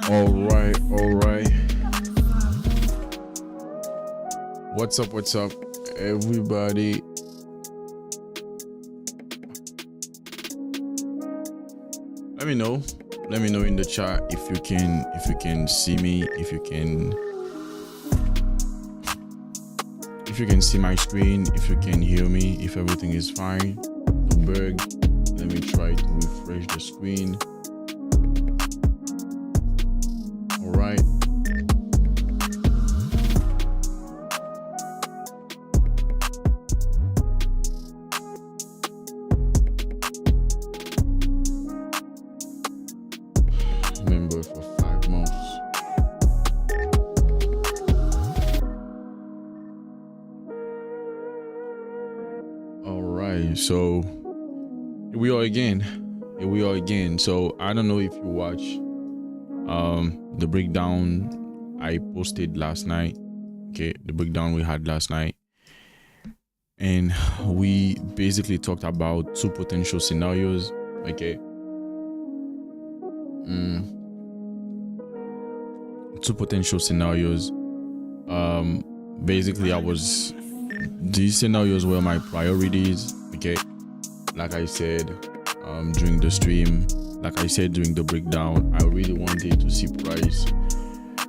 All right. What's up, everybody? Let me know. Let me know in the chat if you can see me, if you can see my screen, if you can hear me, if everything is fine. Berg, let me try to refresh the screen. All right. Member for 5 months. All right, so here we are again. So I don't know if you watch the breakdown I posted last night. Okay, the breakdown we had last night, and we basically talked about 2 potential scenarios. Okay. 2 potential scenarios. Basically these scenarios were my priorities. Okay, like I said during the stream, like I said during the breakdown, I really wanted to see price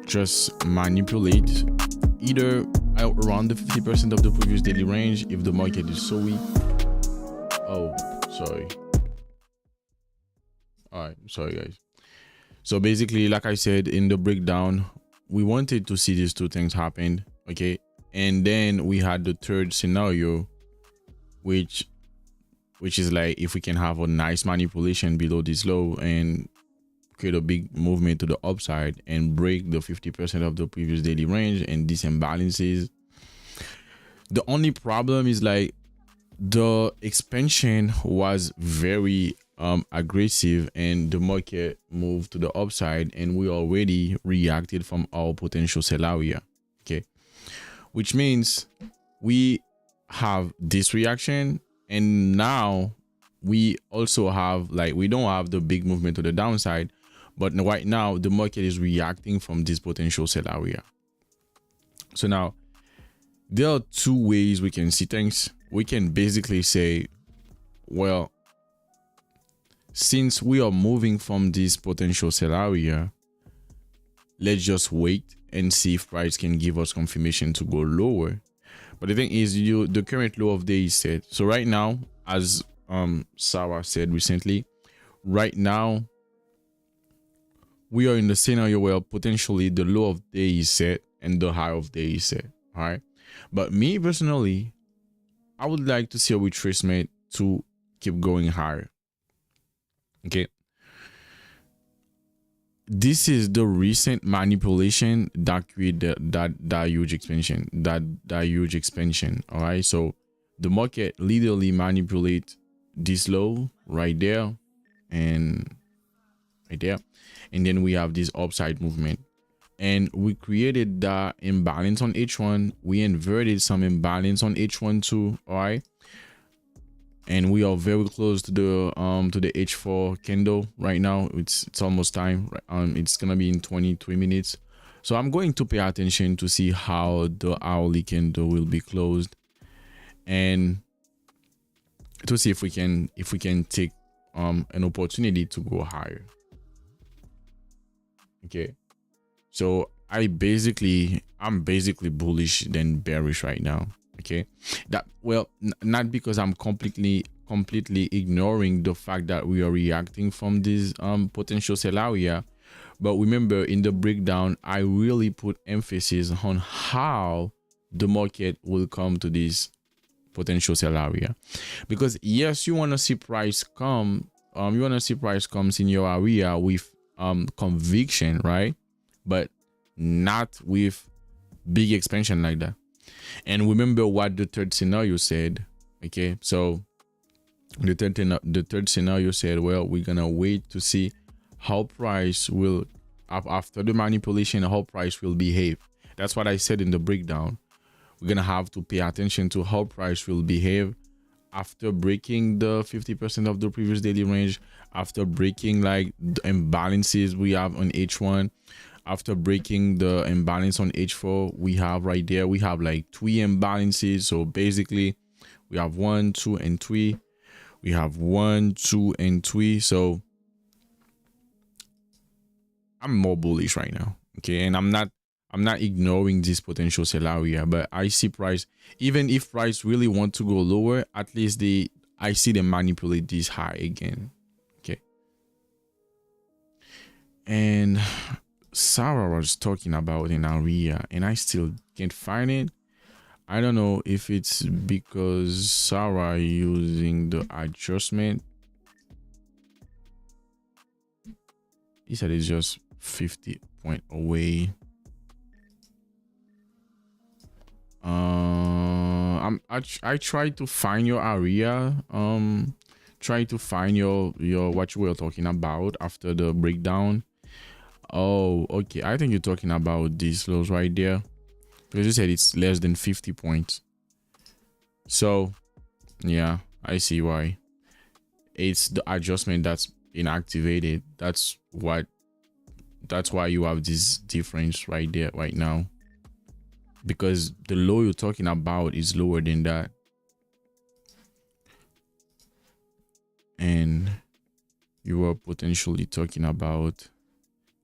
just manipulate either around the 50% of the previous daily range if the market is so weak. Oh, sorry. All right, sorry guys. So basically, like I said in the breakdown, we wanted to see these 2 things happen. Okay, and then we had the 3rd scenario, which is like if we can have a nice manipulation below this low and create a big movement to the upside and break the 50% of the previous daily range and these imbalances. The only problem is like the expansion was very aggressive and the market moved to the upside and we already reacted from our potential sell area. Okay, which means we have this reaction, and now we also have we don't have the big movement to the downside, but right now the market is reacting from this potential sell area. So now there are 2 ways we can see things. We can basically say, well, since we are moving from this potential sell area, let's just wait and see if price can give us confirmation to go lower. But the thing is, the current low of the day is set. So right now, as Sarah said recently, right now we are in the scenario where potentially the low of the day is set and the high of the day is set. All right, but me personally, I would like to see a retracement to keep going higher. Okay, this is the recent manipulation that created that huge expansion, that huge expansion. All right, so the market literally manipulate this low right there and right there, and then we have this upside movement, and we created that imbalance on H1. We inverted some imbalance on H1 too. All right, and we are very close to the H4 candle right now. It's almost time. It's gonna be in 23 minutes. So I'm going to pay attention to see how the hourly candle will be closed, and to see if we can take an opportunity to go higher. Okay, so I'm basically bullish than bearish right now. Okay, that, well, not because I'm completely ignoring the fact that we are reacting from this potential sell area, But remember, in the breakdown, I really put emphasis on how the market will come to this potential sell area. Because yes, you want to see price come, you want to see price comes in your area with conviction, right? But not with big expansion like that. And remember what the third scenario said. Okay, so the third scenario said, well, we're gonna wait to see how price will, after the manipulation, how price will behave. That's what I said in the breakdown. We're gonna have to pay attention to how price will behave after breaking the 50% of the previous daily range, after breaking like the imbalances we have on H1, after breaking the imbalance on H4 we have right there. We have like 3 imbalances. So basically we have 1, 2, and 3. We have 1, 2, and 3. So I'm more bullish right now. Okay, and I'm not ignoring this potential sell area, but I see price, even if price really want to go lower, at least I see them manipulate this high again. Okay. And Sarah was talking about an area and I still can't find it. I don't know if it's because Sarah using the adjustment. He said it's just 50 point away. I tried to find your area. Try to find your what you were talking about after the breakdown. Oh, okay. I think you're talking about these lows right there, because you said it's less than 50 points. So yeah, I see why. It's the adjustment that's inactivated. That's why you have this difference right there right now, because the low you're talking about is lower than that. And you were potentially talking about,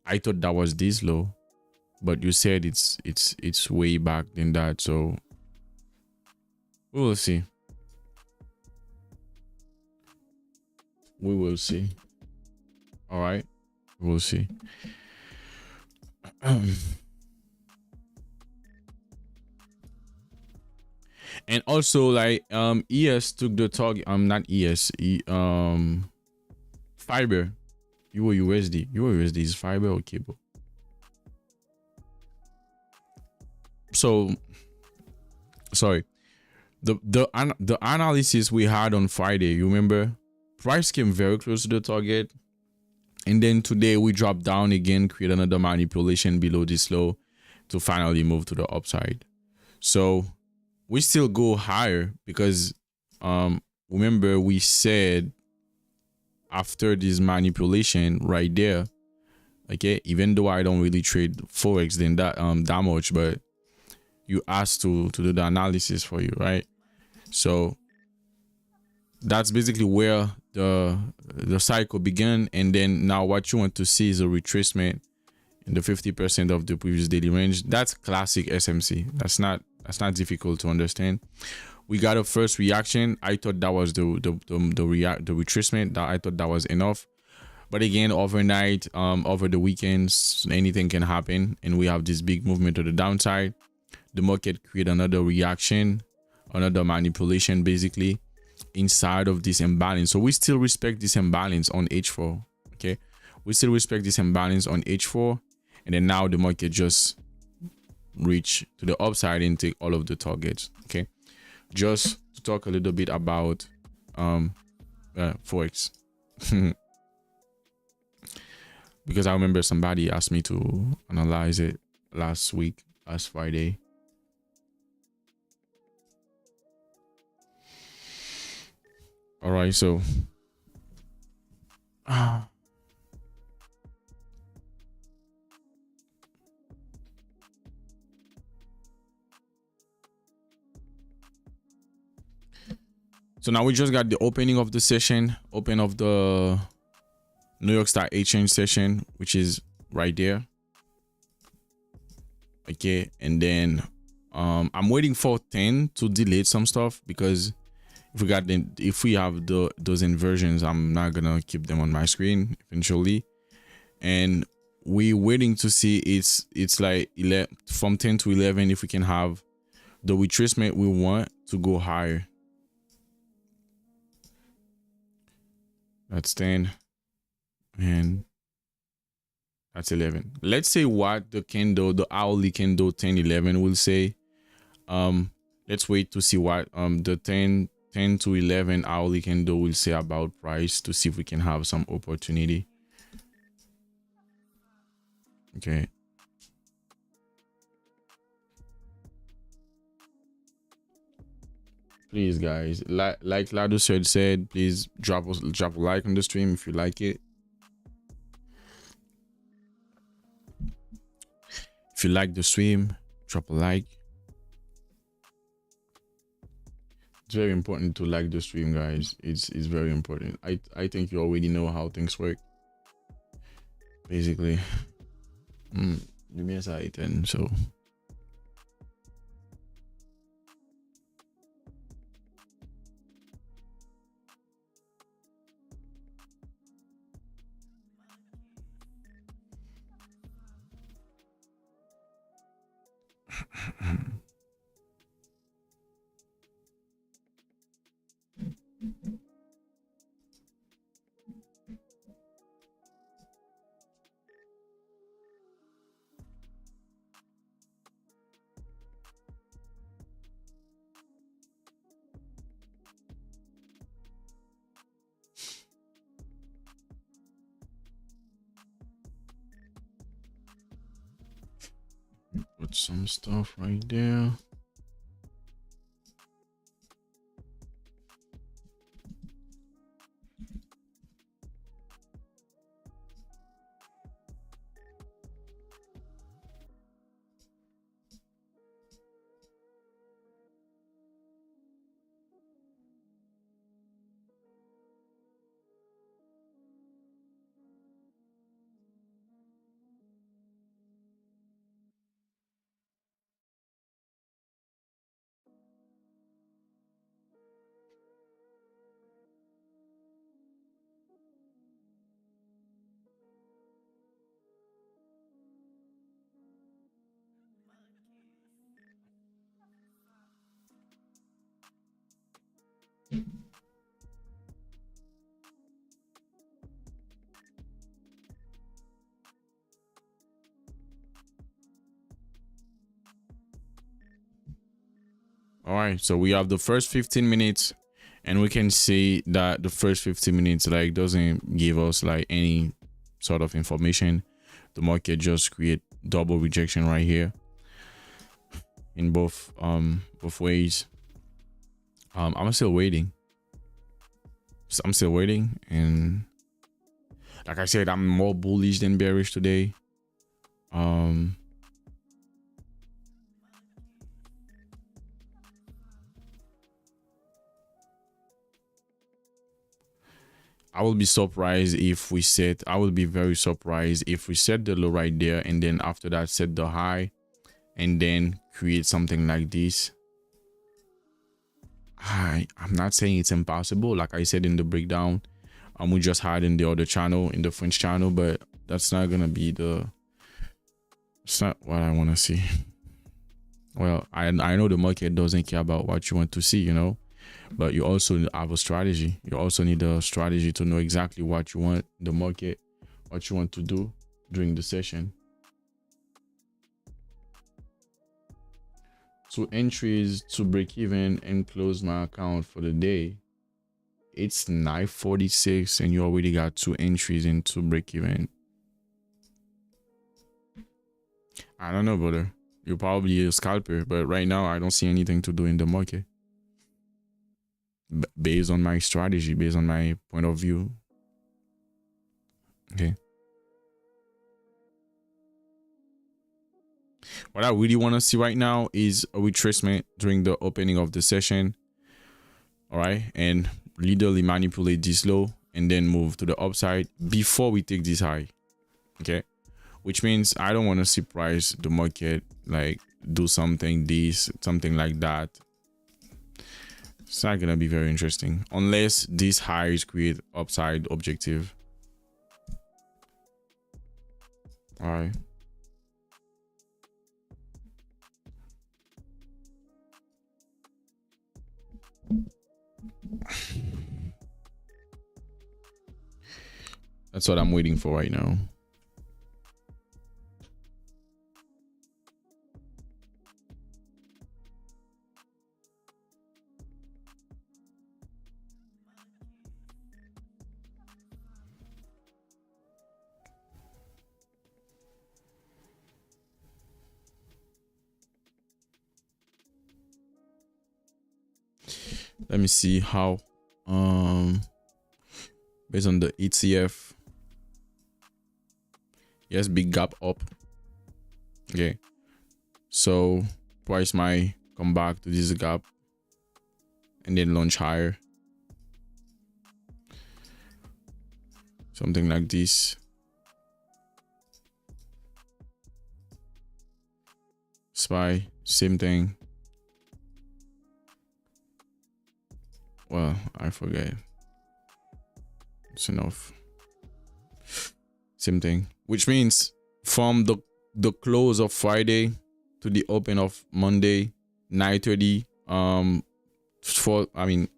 I thought that was this low, but you said it's way back than that. So we will see. We will see. All right, we'll see. And also, like, ES took the target. Not ES. Fiber. You were USD. Is fiber or cable? So, sorry. The analysis we had on Friday. You remember, price came very close to the target, and then today we dropped down again, create another manipulation below this low to finally move to the upside. So we still go higher because remember we said after this manipulation right there, okay, even though I don't really trade Forex then that much, but you asked to do the analysis for you, right? So that's basically where the cycle began. And then now what you want to see is a retracement in the 50% of the previous daily range. That's classic SMC. That's not difficult to understand. We got a first reaction. I thought that was the retracement. That I thought that was enough. But again, overnight, over the weekends, anything can happen, and we have this big movement to the downside. The market create another reaction, another manipulation, basically inside of this imbalance. So we still respect this imbalance on H4. Okay, we still respect this imbalance on H4, and then now the market just reach to the upside and take all of the targets. Okay, just to talk a little bit about Forex. Because I remember somebody asked me to analyze it last Friday. All right, so so now we just got the opening of the session, open of the New York Stock Exchange session, which is right there. Okay, and then I'm waiting for 10 to delete some stuff, because if we have those inversions, I'm not gonna keep them on my screen eventually. And we waiting to see it's like 11, from 10 to 11, if we can have the retracement we want to go higher. That's 10 and that's 11. Let's say what the candle, the hourly candle 10 11 will say. Let's wait to see what the 10 to 11 hourly candle will say about price, to see if we can have some opportunity. Okay. Please, guys, like Lado said, please drop a like on the stream if you like it. If you like the stream, drop a like. It's very important to like the stream, guys. It's very important. I think you already know how things work. Basically, give me a side and so. Put some stuff right there. All right, so we have the first 15 minutes, and we can see that the first 15 minutes like doesn't give us like any sort of information. The market just create double rejection right here in both ways. I'm still waiting. And like I said, I'm more bullish than bearish today. I will be surprised if we set, I will be very surprised if we set the low right there and then after that set the high and then create something like this. I'm not saying it's impossible. Like I said in the breakdown, we just had in the other channel, in the French channel, but that's not gonna be it's not what I want to see. Well, I know the market doesn't care about what you want to see, you know, but you also have a strategy. You also need a strategy to know exactly what you want the market, what you want to do during the session. So entries to break even and close my account for the day. It's 9:46 and you already got 2 entries into break even. I don't know, brother. You're probably a scalper, but right now I don't see anything to do in the market. Based on my strategy, based on my point of view. Okay. What I really want to see right now is a retracement during the opening of the session. All right. And literally manipulate this low and then move to the upside before we take this high. Okay. Which means I don't want to see price, the market, like do something like that. It's not gonna be very interesting unless these highs create upside objective. All right. That's what I'm waiting for right now. Let me see how based on the ETF. Yes, big gap up. Okay. So price might come back to this gap and then launch higher. Something like this. SPY, same thing. Well, I forget. It's enough. Same thing. Which means from the close of Friday to the open of Monday, 9:30, for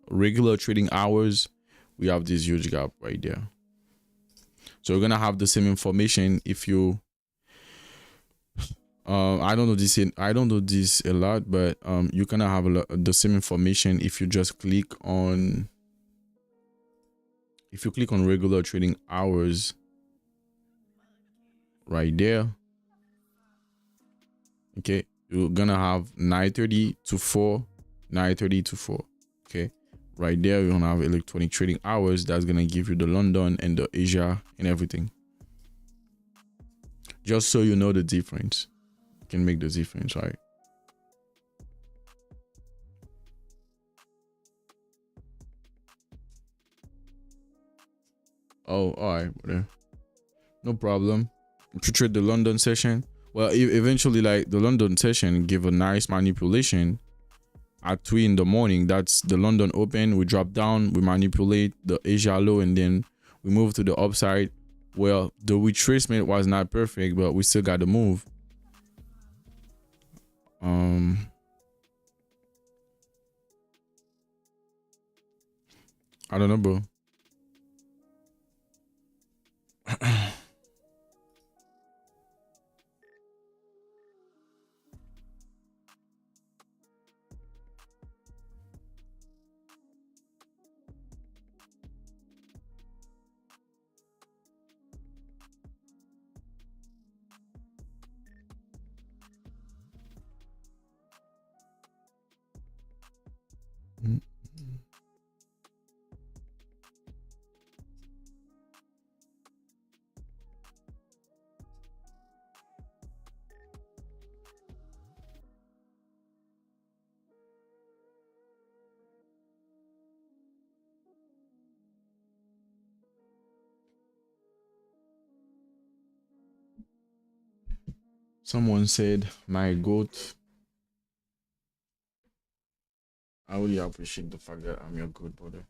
regular trading hours, we have this huge gap right there. So we're gonna have the same information if you I don't know this a lot, but you kind of have the same information if you just click on regular trading hours right there. Okay, you're gonna have 9:30 to 4, 9:30 to 4. Okay, right there you're gonna have electronic trading hours. That's gonna give you the London and the Asia and everything, just so you know the difference. Can make the difference, right? Oh, all right, brother. No problem. If you trade the London session, well, eventually, like the London session, give a nice manipulation at 3 in the morning. That's the London open. We drop down, we manipulate the Asia low, and then we move to the upside. Well, the retracement was not perfect, but we still got to move. I don't know, bro. Someone said my goat. I really appreciate the fact that I'm your good brother.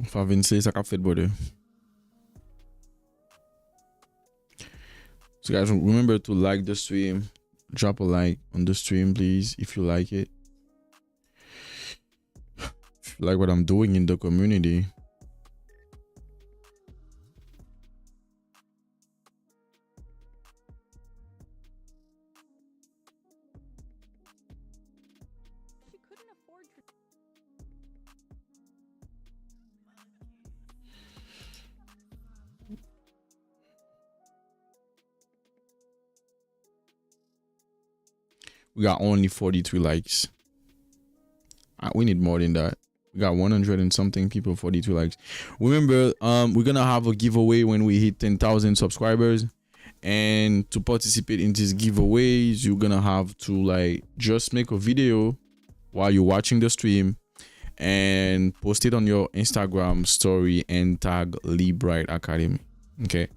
Favinci sa ka fet brother. So guys, remember to like the stream. Drop a like on the stream, please, if you like it. If you like what I'm doing in the community. We got only 43 likes. We need more than that. We got 100 and something people, 42 likes. Remember, we're gonna have a giveaway when we hit 10,000 subscribers, And to participate in these giveaways, you're gonna have to like just make a video while you're watching the stream and post it on your Instagram story and tag Libright Academy. Okay,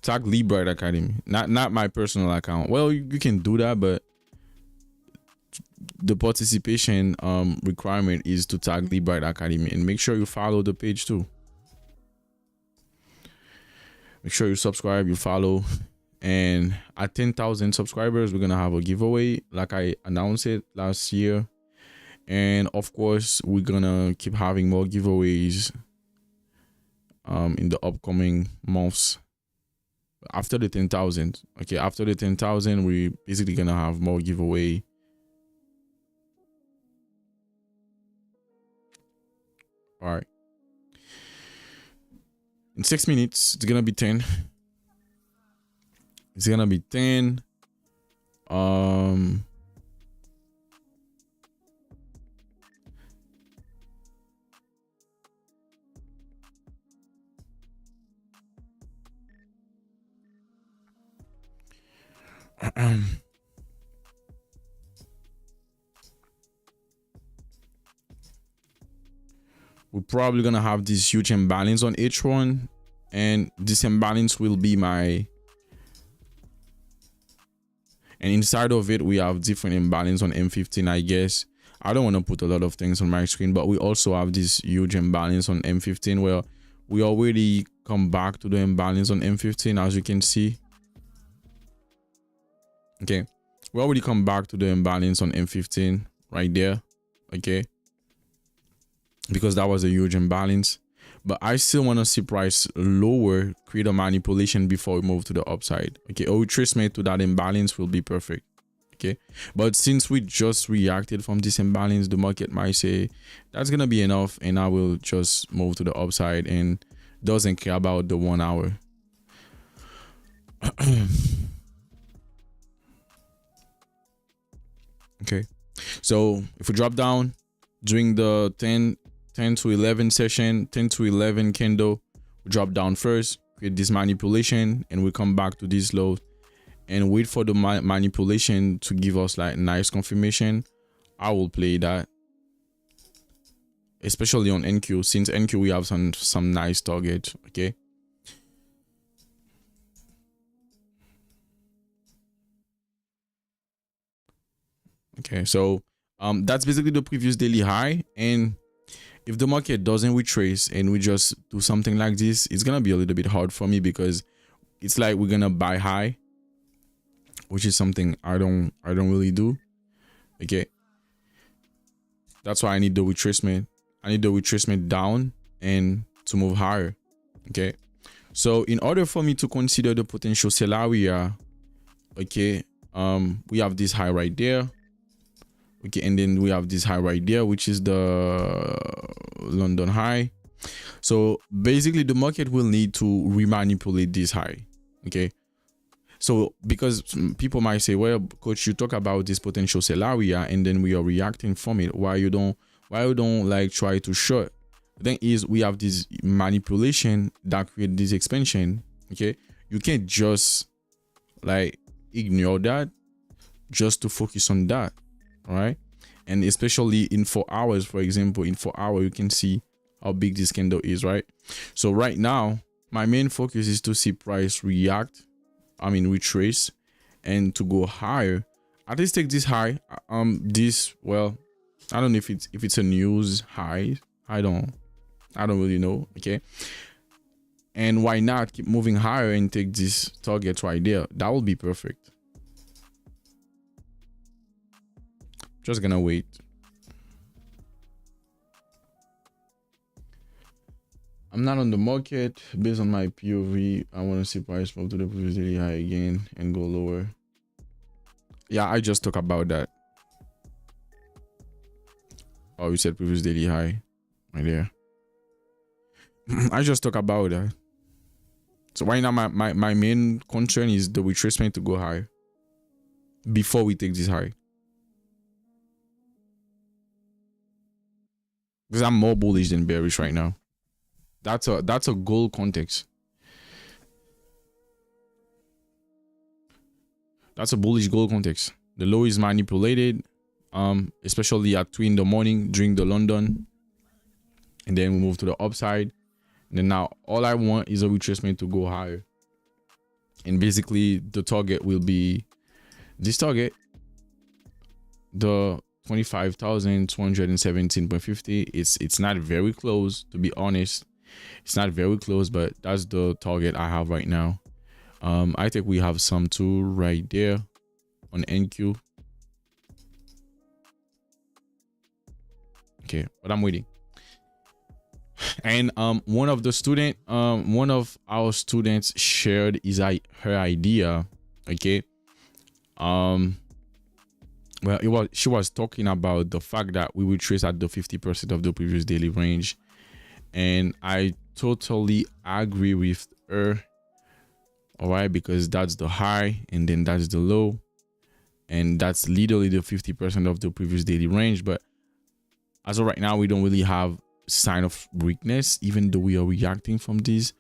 tag Libright Academy, not my personal account. Well, you can do that, but the participation requirement is to tag Libright Academy, and make sure you follow the page too. Make sure you subscribe, you follow, and at 10,000 subscribers, we're gonna have a giveaway, like I announced it last year. And of course, we're gonna keep having more giveaways in the upcoming months after the 10,000. Okay, after the 10,000, we basically gonna have more giveaway. All right. In 6 minutes, it's gonna be 10. It's gonna be 10. We're probably gonna have this huge imbalance on H1, and this imbalance will be my, and inside of it we have different imbalance on M15. I guess I don't want to put a lot of things on my screen, but we also have this huge imbalance on M15 where we already come back to the imbalance on M15, as you can see. Okay, we already come back to the imbalance on M15 right there. Okay, because that was a huge imbalance, but I still want to see price lower, create a manipulation before we move to the upside. Okay, a retracement to that imbalance will be perfect. Okay, but since we just reacted from this imbalance, the market might say that's gonna be enough, and I will just move to the upside and doesn't care about the 1 hour. Okay, so if we drop down during the 10 to 11 session, 10 to 11 candle, we drop down first, create this manipulation, and we come back to this low and wait for the manipulation to give us like nice confirmation. I will play that, especially on NQ, since NQ we have some nice target. Okay, okay, so that's basically the previous daily high. And if the market doesn't retrace and we just do something like this, it's gonna be a little bit hard for me, because it's like we're gonna buy high, which is something I don't really do. Okay, that's why I need the retracement. I need the retracement down and to move higher. Okay, so in order for me to consider the potential sell area, okay, we have this high right there. Okay, and then we have this high right there, which is the London high. So basically the market will need to remanipulate this high. Okay, so because people might say, well, coach, you talk about this potential sell area and then we are reacting from it, why you don't like try to short? The thing is, we have this manipulation that create this expansion. Okay, you can't just like ignore that just to focus on that. All right, and especially in 4 hours, for example, in 4 hours you can see how big this candle is, right? So right now my main focus is to see price retrace and to go higher. At least take this high, this, well, I don't know if it's a news high, I don't really know. Okay, and why not keep moving higher and take this target right there? That will be perfect. Just gonna wait. I'm not on the market. Based on my POV, I want to see price move to the previous daily high again and go lower. Yeah, I just talked about that. Oh, you said previous daily high right there. I just talked about that. So right now my main concern is the retracement to go high before we take this high. Because I'm more bullish than bearish right now. That's a goal context. That's a bullish gold context. The low is manipulated, especially at 2 in the morning during the London, and then we move to the upside. And then now all I want is a retracement to go higher, and basically the target will be this target, the 25,217.50. It's not very close, to be honest. It's not very close, but that's the target I have right now. I think we have some too right there on NQ. Okay, but I'm waiting. And one of our students shared her idea. Okay. Well, she was talking about the fact that we will trace at the 50% of the previous daily range, and I totally agree with her. All right, because that's the high and then that's the low, and that's literally the 50% of the previous daily range. But as of right now, we don't really have sign of weakness, even though we are reacting from these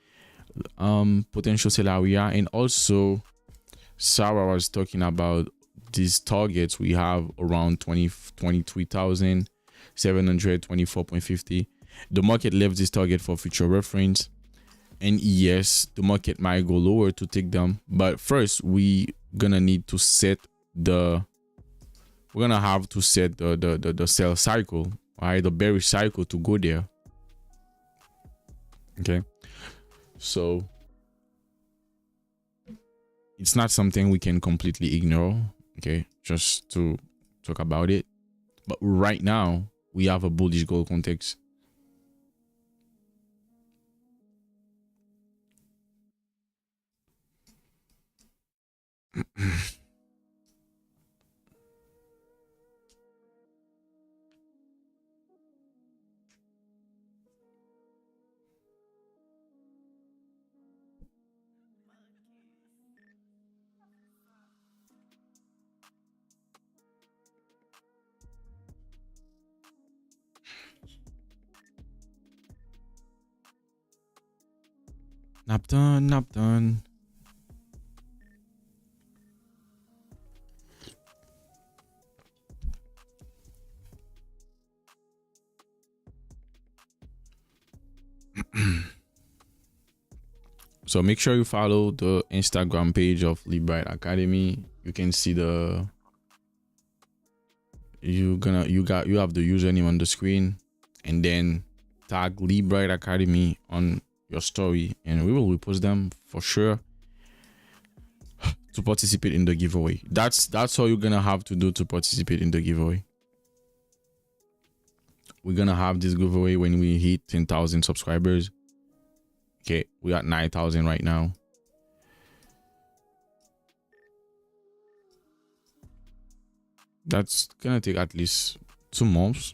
potential sell area. And also Sarah was talking about these targets we have around 23,724.50. The market left this target for future reference, and yes, the market might go lower to take them, but first we gonna need to set the sell cycle, right? The bearish cycle to go there. Okay, so it's not something we can completely ignore. Okay, just to talk about it, but right now we have a bullish gold context. Nap done. So make sure you follow the Instagram page of Libright Academy. You can see you have the username on the screen, and then tag Libright Academy on your story, and we will repost them for sure to participate in the giveaway. That's all you're gonna have to do to participate in the giveaway. We're gonna have this giveaway when we hit 10,000 subscribers. Okay, we are at 9,000 right now. That's gonna take at least 2 months.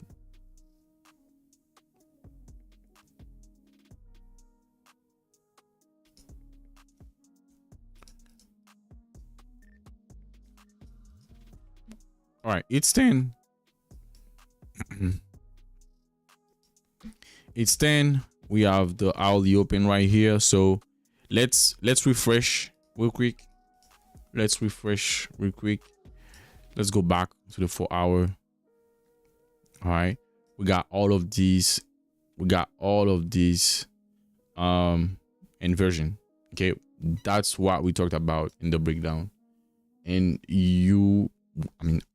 All right, it's 10. It's 10. We have the hourly open right here. So let's refresh real quick. Let's go back to the 4 hour. All right, we got all of these. Inversion. Okay, that's what we talked about in the breakdown. And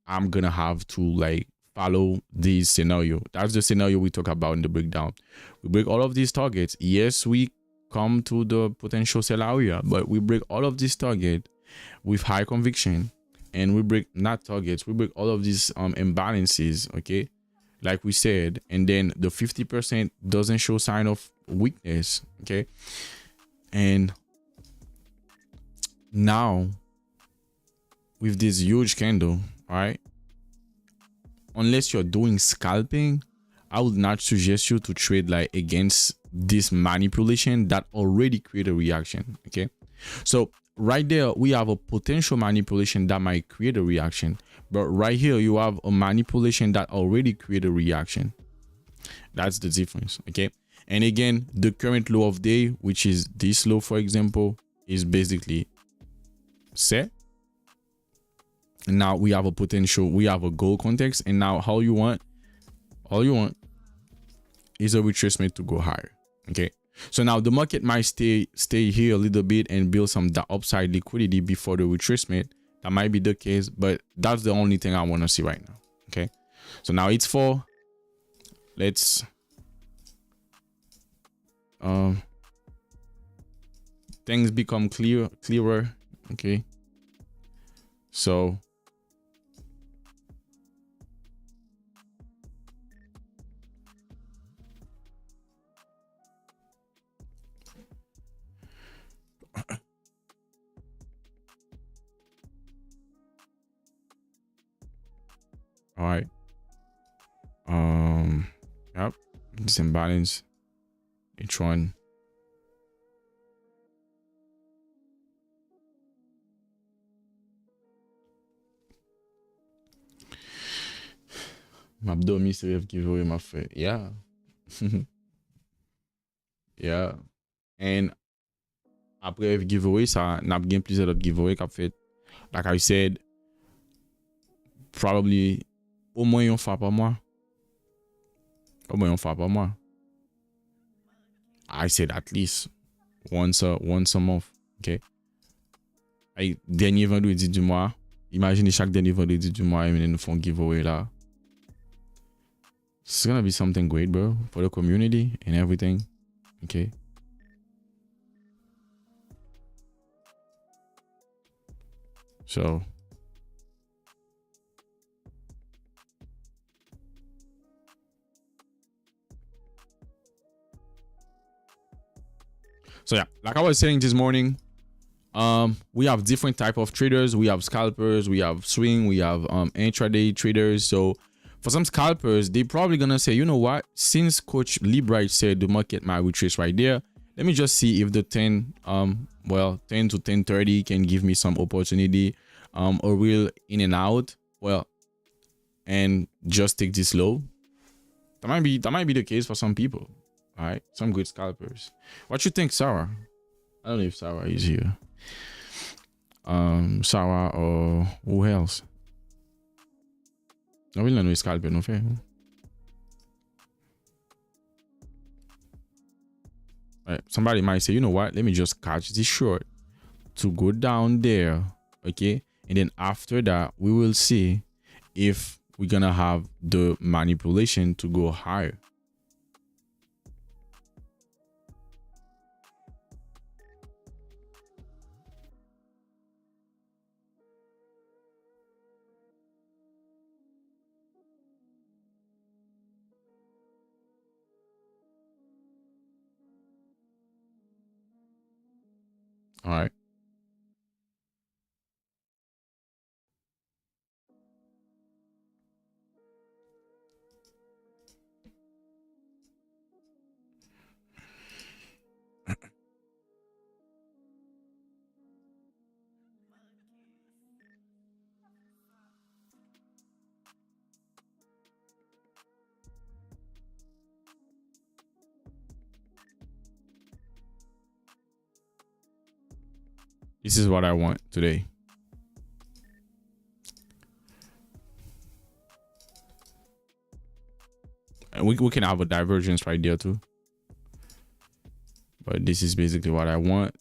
I'm gonna have to like follow this scenario. That's the scenario we talk about in the breakdown. We break all of these targets. Yes, we come to the potential sell area, but we break all of these targets with high conviction, and we break not targets. We break all of these imbalances. Okay, like we said, and then the 50% doesn't show sign of weakness. Okay, and now with this huge candle, all right, unless you're doing scalping, I would not suggest you to trade like against this manipulation that already create a reaction. Okay, so right there we have a potential manipulation that might create a reaction, but right here you have a manipulation that already create a reaction. That's the difference. Okay, and again, the current low of day, which is this low, for example, is basically set. And now we have a potential, we have a goal context, and now all you want is a retracement to go higher. Okay, so now the market might stay here a little bit and build some upside liquidity before the retracement. That might be the case, but that's the only thing I want to see right now. Okay, so now it's 4. Let's things become clearer. Okay, so all right, yep, this imbalance, each one. M'abdo mystery of giveaway my fait. Yeah. Yeah. And après giveaway, ça n'a bien plusieurs d'autres giveaway qu'a fait. Like I said, probably au moins une fois par mois. Au moins une fois par mois. I said at least once a month. Okay. Ay, dernier vendredi du mois. Imaginez chaque dernier vendredi du mois, et nous font giveaway là. It's gonna be something great, bro, for the community and everything. Okay. So yeah, like I was saying this morning, we have different type of traders. We have scalpers, we have swing, we have intraday traders. So for some scalpers, they probably gonna say, you know what, since Coach Libright said the market might retrace right there, let me just see if the 10 to 10:30 can give me some opportunity, a real in and out, well, and just take this low. That might be the case for some people. All right, some good scalpers. What you think, Sarah? I don't know if Sarah is here. Sarah or who else? I will not know scalper no fair. Right. Somebody might say, you know what? Let me just catch this short to go down there, okay? And then after that, we will see if we're gonna have the manipulation to go higher. All right. This is what I want today. And we can have a divergence right there too. But this is basically what I want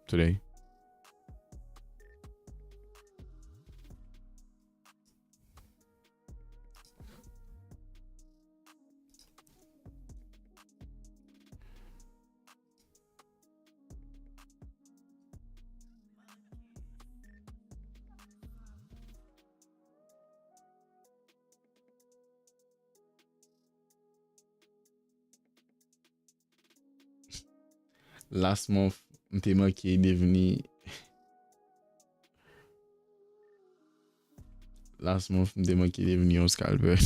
today. Last month, m'te qui est devenu. Last month, m'te qui est devenu un scalper.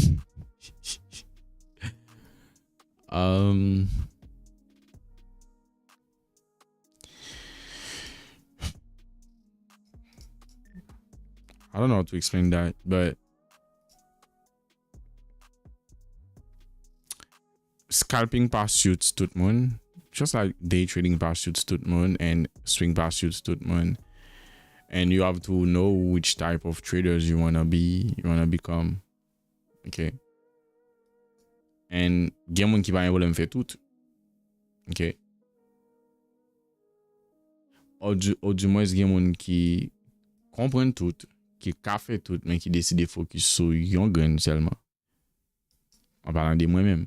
I don't know how to explain that, but scalping pursuits tout le monde. Just like day trading pursuits tout le monde and swing pursuits tout le monde. and you have to know which type of traders you wanna become. Okay. And gen moun ki pa yon volem fè tout. Okay. Ou du moins gen moun ki kompren tout, qui ka fait tout, mais qui décide de focus sur yon grain seulement. En parlant de moi-même.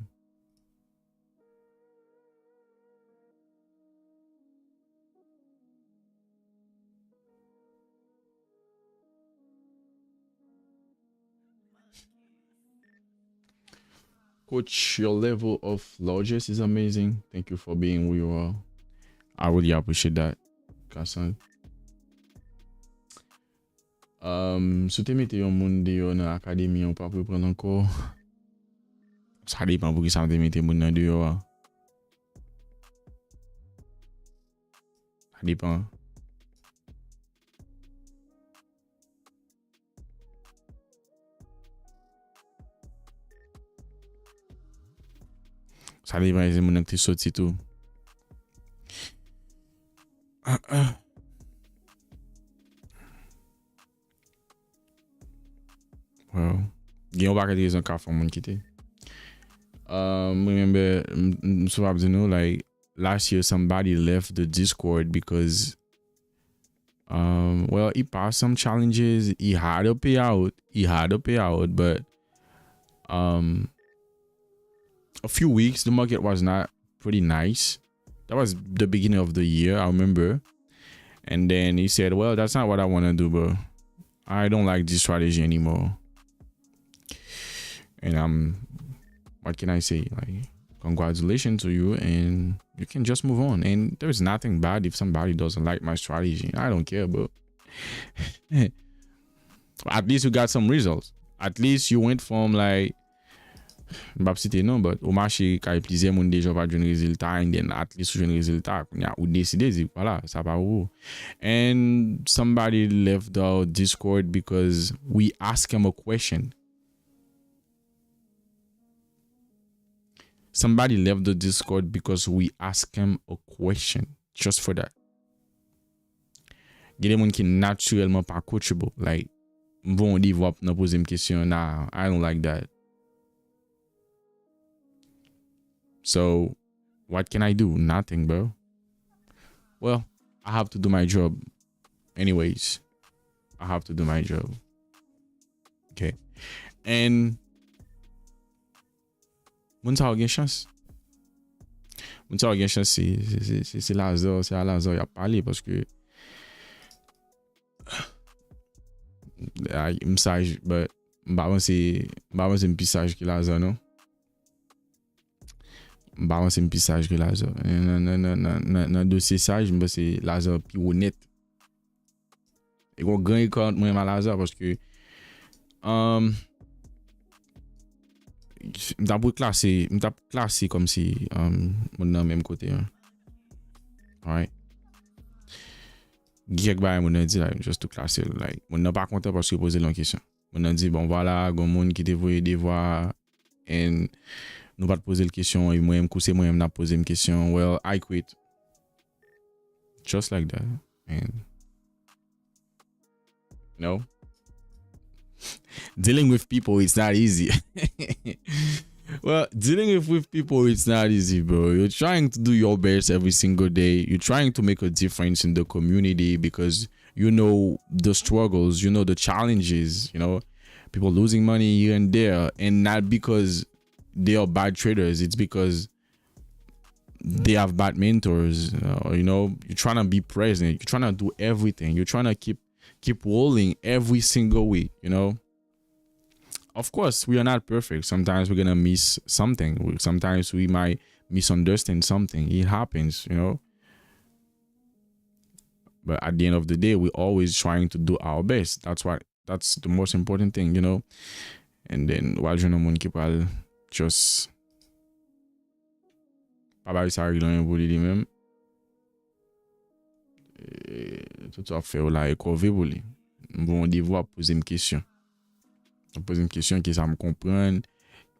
Coach, your level of largest is amazing. Thank you for being who you are. I really appreciate that, Kassan. Si tu mets yon moun de yon nan akademi, yon pa pou prendre encore. Ça dépend pour qui ça te mette moun nan de yon. Ça dépend. Ça dépend de moun qui sorti tout. Well, gen yon paket rezon ka fon moun kite. Remember, like last year somebody left the Discord because well, he passed some challenges. He had a payout, but a few weeks the market was not pretty nice. That was the beginning of the year, I remember. And then he said, well, that's not what I want to do, bro. I don't like this strategy anymore. And what can I say? Like, congratulations to you, and you can just move on. And there's nothing bad if somebody doesn't like my strategy. I don't care, bro. At least you got some results. At least you went from like, mbap cite non, but au marché quand plusieurs moun déjà pas de résultat, and then at least you résultat, ou décider voilà, ça pas ou. And somebody left our Discord because we asked him a question. Somebody left the Discord because we asked him a question. Just for that. Gen moun ki naturellement pas coachable. Like, bon develop nan pose m question. Nah, I don't like that. So, what can I do? Nothing, bro. Well, I have to do my job. Anyways, I have to do my job. Okay. And moun sa gen chance. Moun sa gen chance, c'est Lazare, c'est à Lazare y a parlé parce que message, but m'ba c'est message que Lazare, non? M'ba c'est message que Lazare. Nan dossier sage, m'ba c'est Lazare pi honnête. Et gon grand écart moi et Lazare parce que m'ta classé comme si mon nan même côté. Alright. Gek ba mon nan dit like just to classer like mon nan pas content parce que poser la question. Mon nan dit bon voilà, gon moun qui te voye devoir and nous pas poser la question et moi-même c'est moi-même n'a poser une question. Well, I quit. Just like that. And no. Dealing with people, it's not easy. Well, dealing with people, it's not easy, bro. You're trying to do your best every single day. You're trying to make a difference in the community because you know the struggles, you know the challenges, you know, people losing money here and there, and not because they are bad traders. It's because they have bad mentors. You know, you're trying to be present. You're trying to do everything. You're trying to keep rolling every single week, you know. Of course, we are not perfect. Sometimes we're gonna miss something. Sometimes we might misunderstand something. It happens, you know. But at the end of the day, we're always trying to do our best. That's the most important thing, you know. And then while je ne keep al just pas ça régler pour lui-même. Tout ça fait là et cover pour lui. Bon devoir poser une question. Poser une question qui ça me comprendre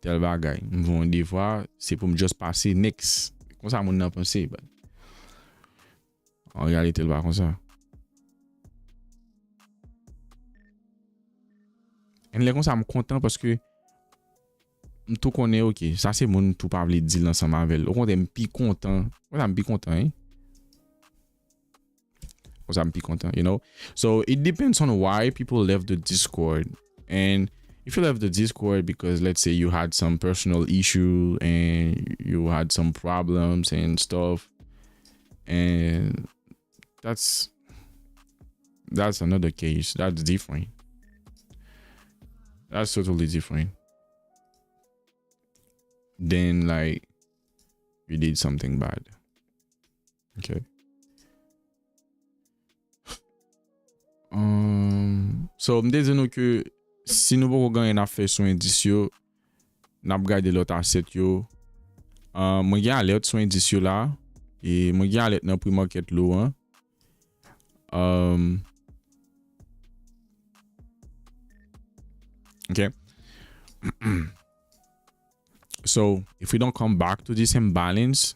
tel bagay. Bon devoir c'est pour me juste passer next. Comme ça mon n'a pensé. En réalité le pas comme ça. Et les comme ça, je suis content parce que tout connaît, ok, ça c'est mon tout pas vle dire ensemble avec. Au contraire, je suis content. Je suis content, hein? I'm content, you know. So it depends on why people left the Discord. And if you left the Discord because let's say you had some personal issue and you had some problems and stuff, and that's another case. That's different. That's totally different. Then like you did something bad. Okay. So m'de di nou que si nou pou gagner n'a fait son indice yo, n'a gade l'autre asset yo. Mwen gen alert son indice yo là et mwen gen alert nan pre-market low hein. Okay. So if we don't come back to this imbalance,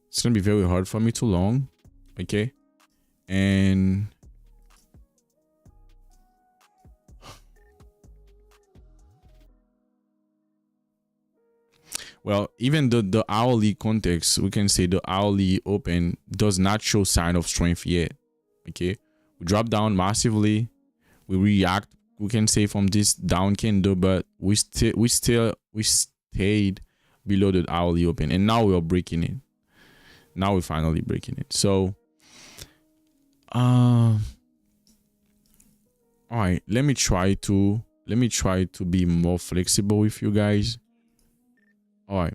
it's gonna be very hard for me to long. Okay. And well, even the hourly context, we can say the hourly open does not show sign of strength yet. Okay, we drop down massively, we react, we can say from this down candle, but we stayed below the hourly open, and now we are breaking it. Now we're finally breaking it. So, all right, let me try to be more flexible with you guys. All right,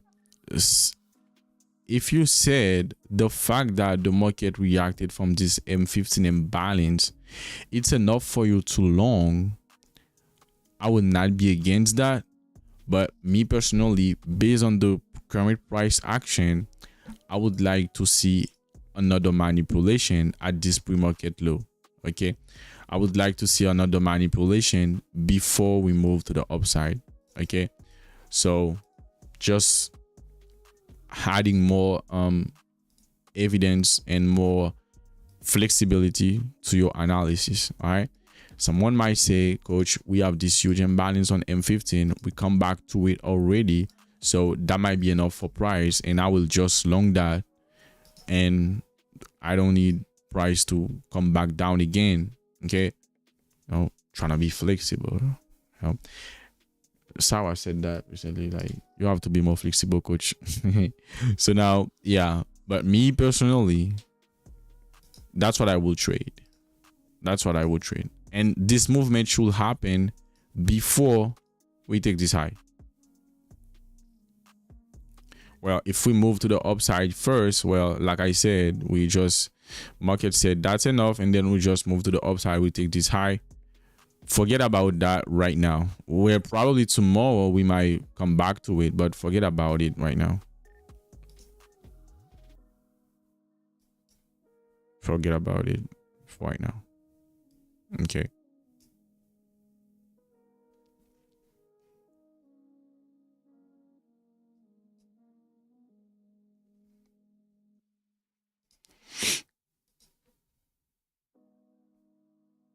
if you said the fact that the market reacted from this M15 imbalance, it's enough for you to long, I would not be against that. But me personally, based on the current price action, I would like to see another manipulation at this pre-market low. Okay, I would like to see another manipulation before we move to the upside. Okay, so just adding more evidence and more flexibility to your analysis. All right, someone might say, coach, we have this huge imbalance on M15, we come back to it already, so that might be enough for price, and I will just long that, and I don't need price to come back down again. Okay, trying to be flexible. Sawa said that recently, like, you have to be more flexible, coach. So now, yeah, but me personally, that's what I will trade. And this movement should happen before we take this high. Well, if we move to the upside first, well, like I said, we just, market said that's enough, and then we just move to the upside, we take this high. Forget about that right now. Where probably tomorrow we might come back to it, but forget about it right now. Forget about it right now. Okay.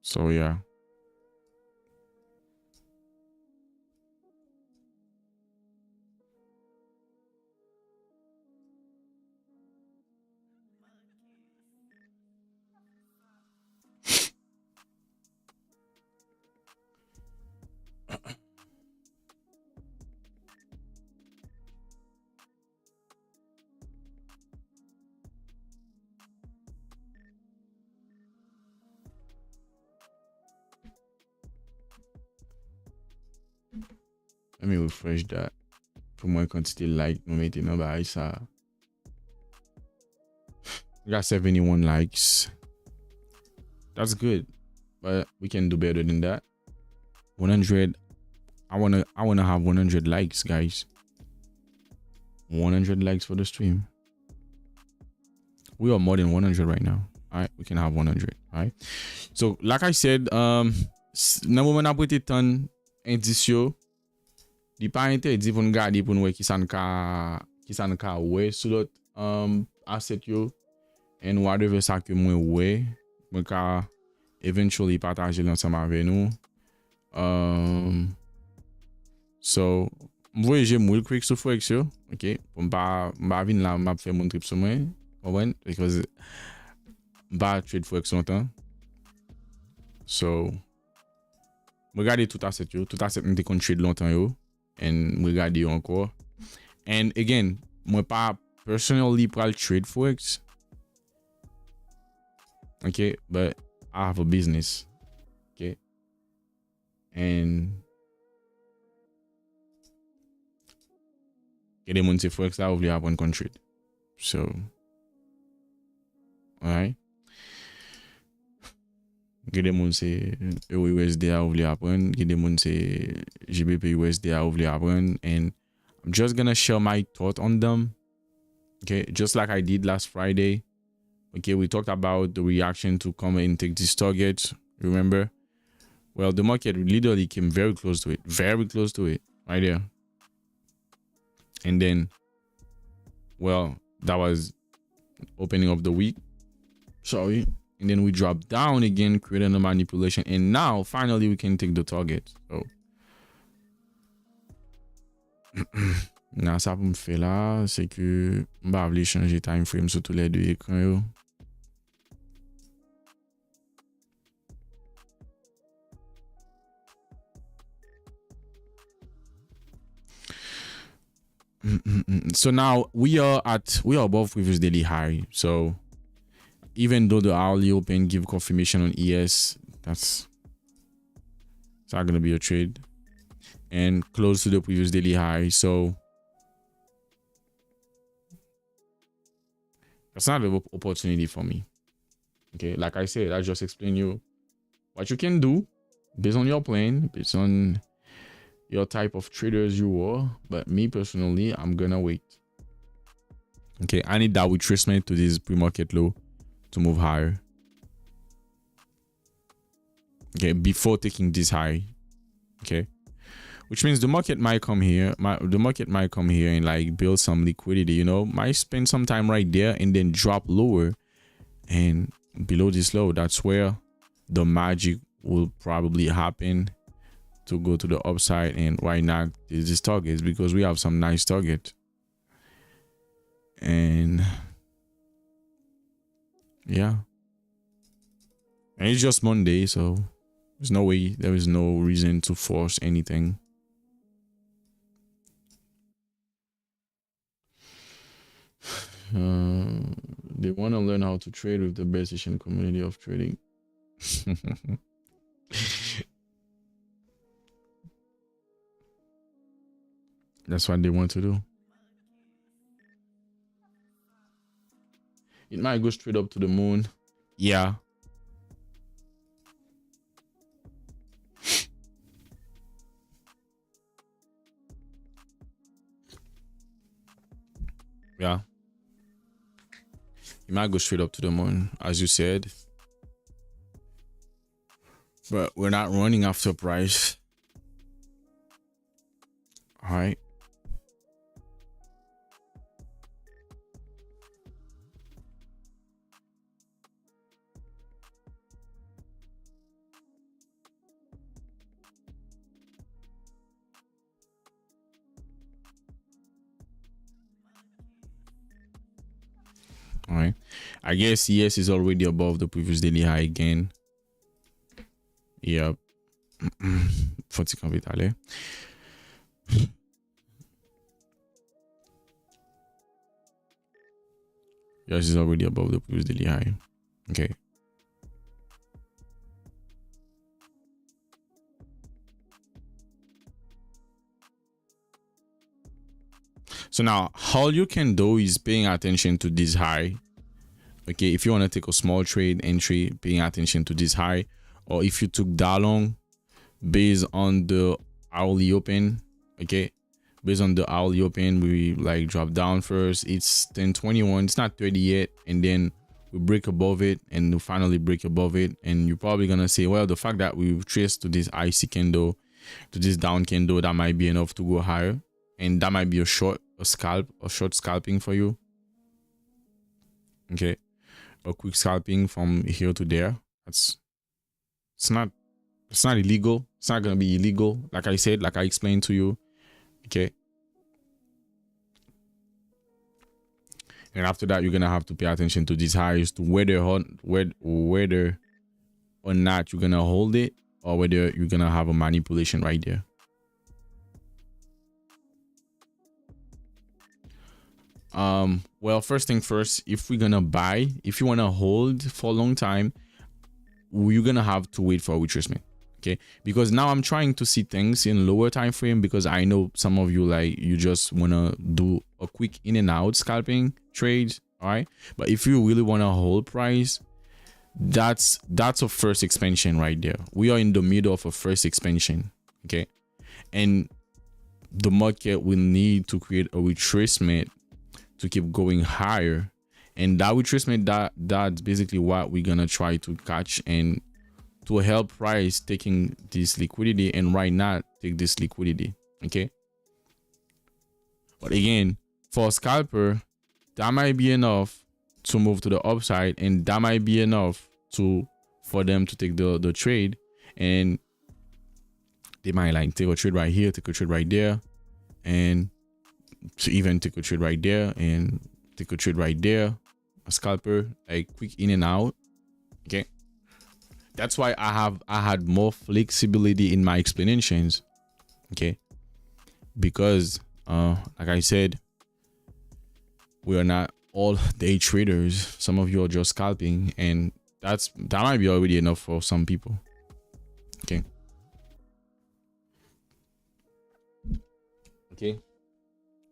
So yeah. Let me refresh that. For more quantity like no matter no by ça. We got 71 likes. That's good. But we can do better than that. 100. I wanna have 100 likes, guys. 100 likes for the stream. We are more than 100 right now. All right, we can have 100. All right. So like I said, nan moment n'a prêté ton indice di pa interdit pour nous garder pour nous qui ça ka ouais sur l'autre asset yo, and whatever ça que moi ouais, moi ka eventually partager l'ensemble avec nous. So voyager real quick sur Forex yo, ok, pour m'pa vin là m'a fait mon trip sur moi, comprendre, because m'pa trade Forex longtemps. So regardez tout asset yo, tout asset m'te kon trade longtemps yo, and regardez yo encore. And again, moi pas personally pral trade Forex. Okay, but I have a business. Okay. And get them on the Forex that will happen country. So alright. Get them on the USD will happen. Get them on the GBP USD will happen. And I'm just gonna share my thought on them. Okay, just like I did last Friday. Okay, we talked about the reaction to come and take this target. Remember? Well, the market literally came very close to it, right there. And then, well, that was opening of the week. Sorry. And then we dropped down again, creating a manipulation. And now, finally, we can take the target. So, now, ça pour me faire là, c'est que je vais changer time frame sur tous les deux écrans. So now we are above previous daily high. So even though the hourly open give confirmation on ES, it's not gonna be a trade, and close to the previous daily high. So that's not an opportunity for me. Okay, like I said, I just explained you what you can do based on your plan, based on your type of traders you are. But me personally, I'm gonna wait. Okay, I need that retracement to this pre-market low to move higher. Okay, before taking this high. Okay, which means the market might come here. The market might come here and like build some liquidity. You know, might spend some time right there and then drop lower and below this low. That's where the magic will probably happen to go to the upside. And why not this targets, because we have some nice target. And yeah, and it's just Monday, so there is no reason to force anything. They want to learn how to trade with the best Asian community of trading. That's what they want to do. It might go straight up to the moon. Yeah. Yeah. It might go straight up to the moon, as you said. But we're not running after price. All right. All right. I guess ES is already above the previous daily high again. Yep. 40 capitale. Yes, is already above the previous daily high. Okay. So now all you can do is paying attention to this high. Okay, if you want to take a small trade entry, paying attention to this high, or if you took that long based on the hourly open, okay, based on the hourly open, we like drop down first. It's 1021, it's not 30 yet, and then we break above it and we finally break above it. And you're probably gonna say, well, the fact that we've traced to this IC candle, to this down candle, that might be enough to go higher, and that might be a short scalping for you. Okay, a quick scalping from here to there. It's not It's not illegal. It's not gonna be illegal. Like I said, like I explained to you. Okay. And after that, you're gonna have to pay attention to these highs, to whether or not you're gonna hold it, or whether you're gonna have a manipulation right there. Well, first thing first, if we're gonna buy, if you want to hold for a long time, you're gonna have to wait for a retracement. Okay, because now I'm trying to see things in lower time frame, because I know some of you, like, you just want to do a quick in and out scalping trades. All right, but if you really want to hold price, that's a first expansion right there. We are in the middle of a first expansion. Okay, and the market will need to create a retracement to keep going higher, and that retracement, that's basically what we're gonna try to catch, and to help price taking this liquidity, and right now take this liquidity. Okay, but again, for a scalper, that might be enough to move to the upside, and that might be enough for them to take the trade, and they might like take a trade right here, take a trade right there, and to even take a trade right there, and take a trade right there. A scalper, like quick in and out. Okay, that's why I had more flexibility in my explanations. Okay, because like I said, we are not all day traders. Some of you are just scalping, and that might be already enough for some people. Okay. Okay,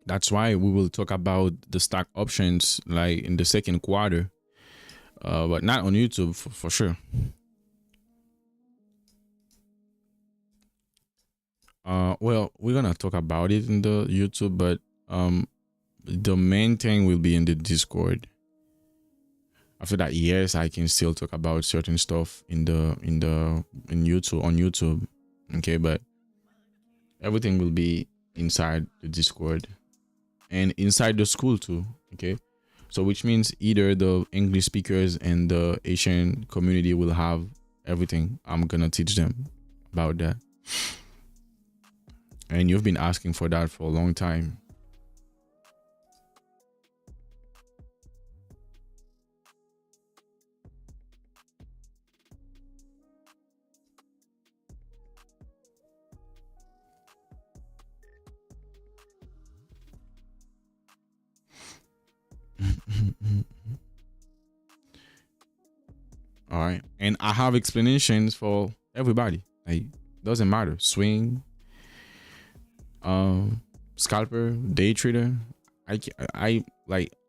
that's why we will talk about the stock options like in the second quarter, but not on YouTube for sure. Well, we're gonna talk about it in the YouTube, but the main thing will be in the Discord. After that, yes, I can still talk about certain stuff in YouTube, on YouTube. Okay, but everything will be inside the Discord and inside the school too. Okay, so which means either the English speakers and the Asian community will have everything. I'm gonna teach them about that, and you've been asking for that for a long time. All right, and I have explanations for everybody. Like, doesn't matter, swing, scalper, day trader. I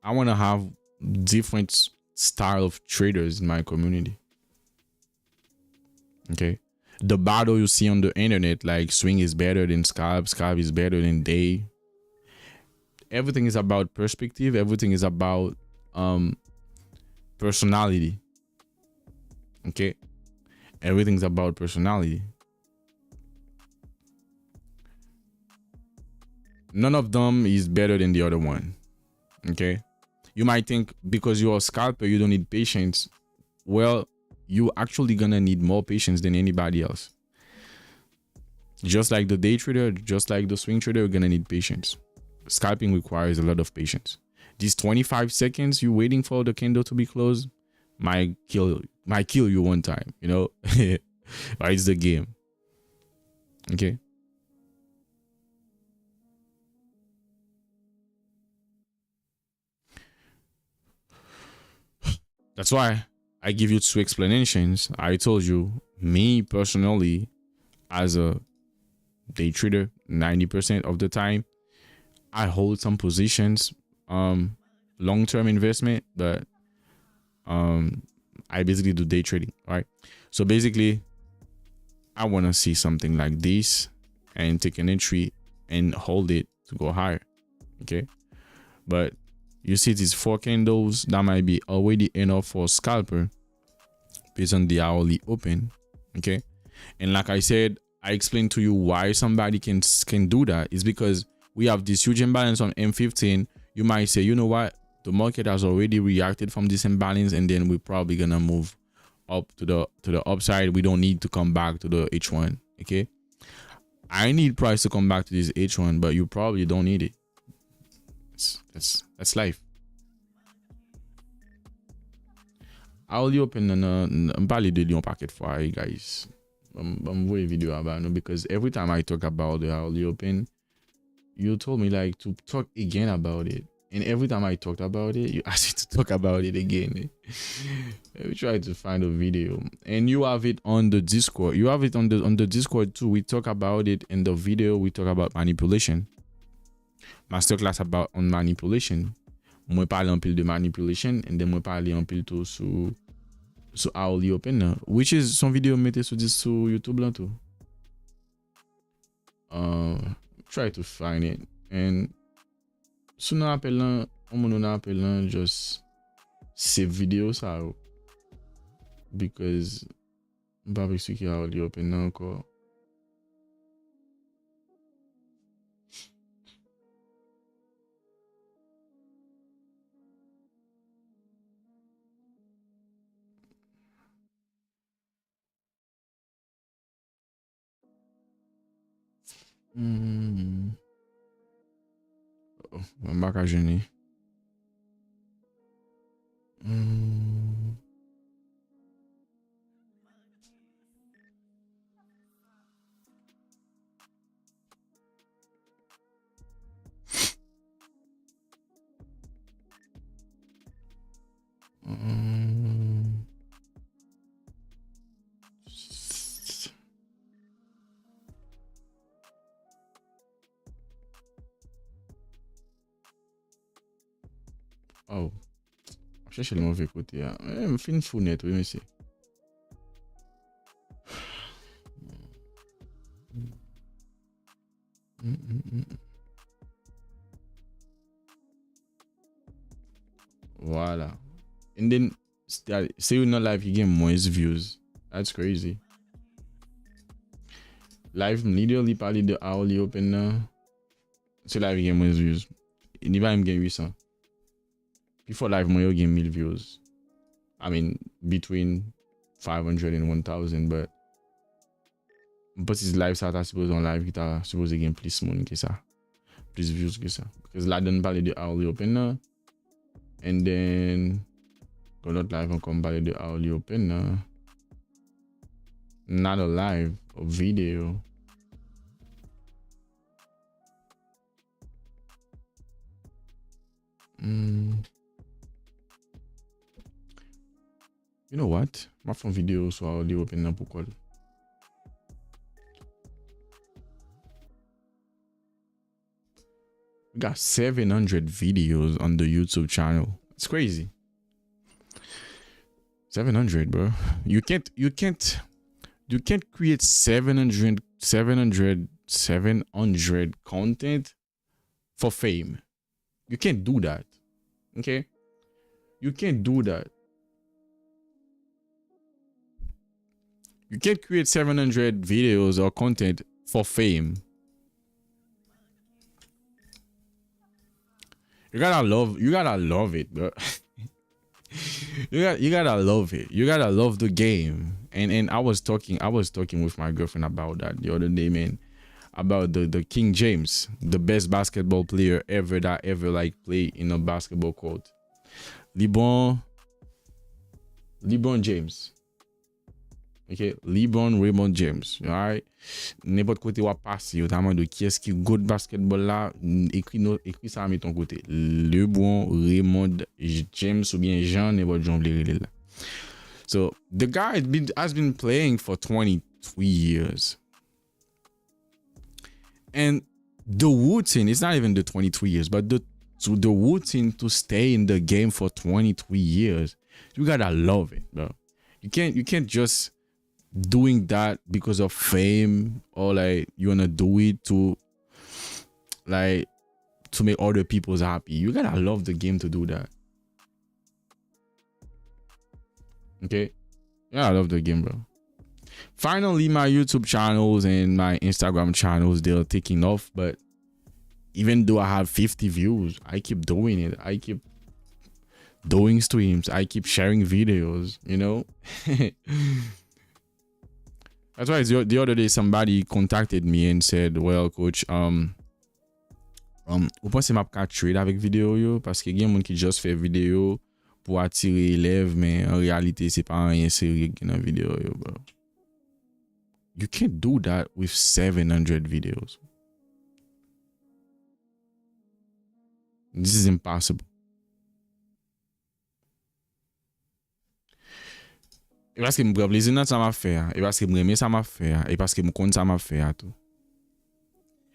want to have different style of traders in my community. Okay, the battle you see on the internet, like swing is better than scalp is better than day. Everything is about perspective. Everything is about personality. Okay, everything's about personality. None of them is better than the other one. Okay, you might think because you're a scalper you don't need patience. Well, you actually gonna need more patience than anybody else. Just like the day trader, just like the swing trader, you're gonna need patience. Scalping requires a lot of patience. These 25 seconds you waiting for the candle to be closed might kill you one time, you know. But it's the game. Okay, that's why I give you two explanations. I told you, me personally, as a day trader, 90% of the time I hold some positions, long-term investment, but I basically do day trading. Right, so basically I want to see something like this and take an entry and hold it to go higher. Okay, but you see these 4 candles, that might be already enough for a scalper based on the hourly open. Okay, and like I said, I explained to you why somebody can do that. Is because we have this huge imbalance on M15. You might say, you know what, the market has already reacted from this imbalance, and then we're probably gonna move up to the upside, we don't need to come back to the H1. Okay, I need price to come back to this H1, but you probably don't need it. That's life. I'll open and parler de Lyon packet for you guys. I'm doing a video about it because every time I talk about the I'll open, you told me like to talk again about it. And every time I talked about it, you asked me to talk about it again. We tried to find a video, and you have it on the Discord. You have it on the Discord too. We talk about it in the video. We talk about manipulation. Masterclass about on manipulation. Moi parle un pile de manipulation, and then moi parle un pile tout sur Hourly Open, which is son vidéo mettez sur YouTube là tout. Try to find it, and sous nan appel là, on nan appel là just save vidéo ça, because m'pa expliquer Hourly Open là encore. Oh, I'm back à jeûner. Oh, je cherche le mauvais côté. Je fais une fournette, oui, monsieur. Voilà. And then, say you're not live, you get more views. That's crazy. Live, literally, parler de Hourly Open now. C'est live, you get more views. Il va me gagner 800. Before live, moi, you get 1000 views. I mean, between 500 and 1000, but his live, ça t'a supposé en live, qui t'a supposé gagner plus monde que ça. Plus views que ça. Because là, on parle de Hourly Open now. And then, quand l'autre live, on come parler de Hourly Open now. Not a live, a video. You know what? Ma fon video sur Hourly Open nan pourquoi? We got 700 videos on the YouTube channel. It's crazy. 700, bro. You can't create 700 content for fame. You can't do that. Okay? You can't do that. You can't create 700 videos or content for fame. You gotta love it, bro. you gotta love it. You gotta love the game. And I was talking with my girlfriend about that the other day, man. About the King James, the best basketball player ever that ever like play in a basketball court. LeBron James. Okay, LeBron Raymond James. Alright. N'importe côté ou passer, ou de qui est-ce qui good basketball là, écrit ça à ton côté. LeBron Raymond James ou bien Jean n'importe Jean là. So the guy has been playing for 23 years. And the routine, it's not even the 23 years, but the routine to stay in the game for 23 years, you gotta love it, bro. You can't just doing that because of fame or like you wanna do it to make other people happy. You gotta love the game to do that. Okay? Yeah, I love the game, bro. Finally, my YouTube channels and my Instagram channels, they're taking off, but even though I have 50 views, I keep doing it. I keep doing streams. I keep sharing videos, you know. That's why the other day somebody contacted me and said, well, coach, ou pense m'a ka trade avec vidéo yo parce que gen moun qui just fait vidéo pour attirer élèves mais en réalité c'est pas rien sérieux qui dans vidéo yo, bro. You can't do that with 700 videos. This is impossible. Et parce que me prend plaisir dans ça m'a faire, et parce que me remet ça m'a faire, et parce que me compte ça m'a faire tout.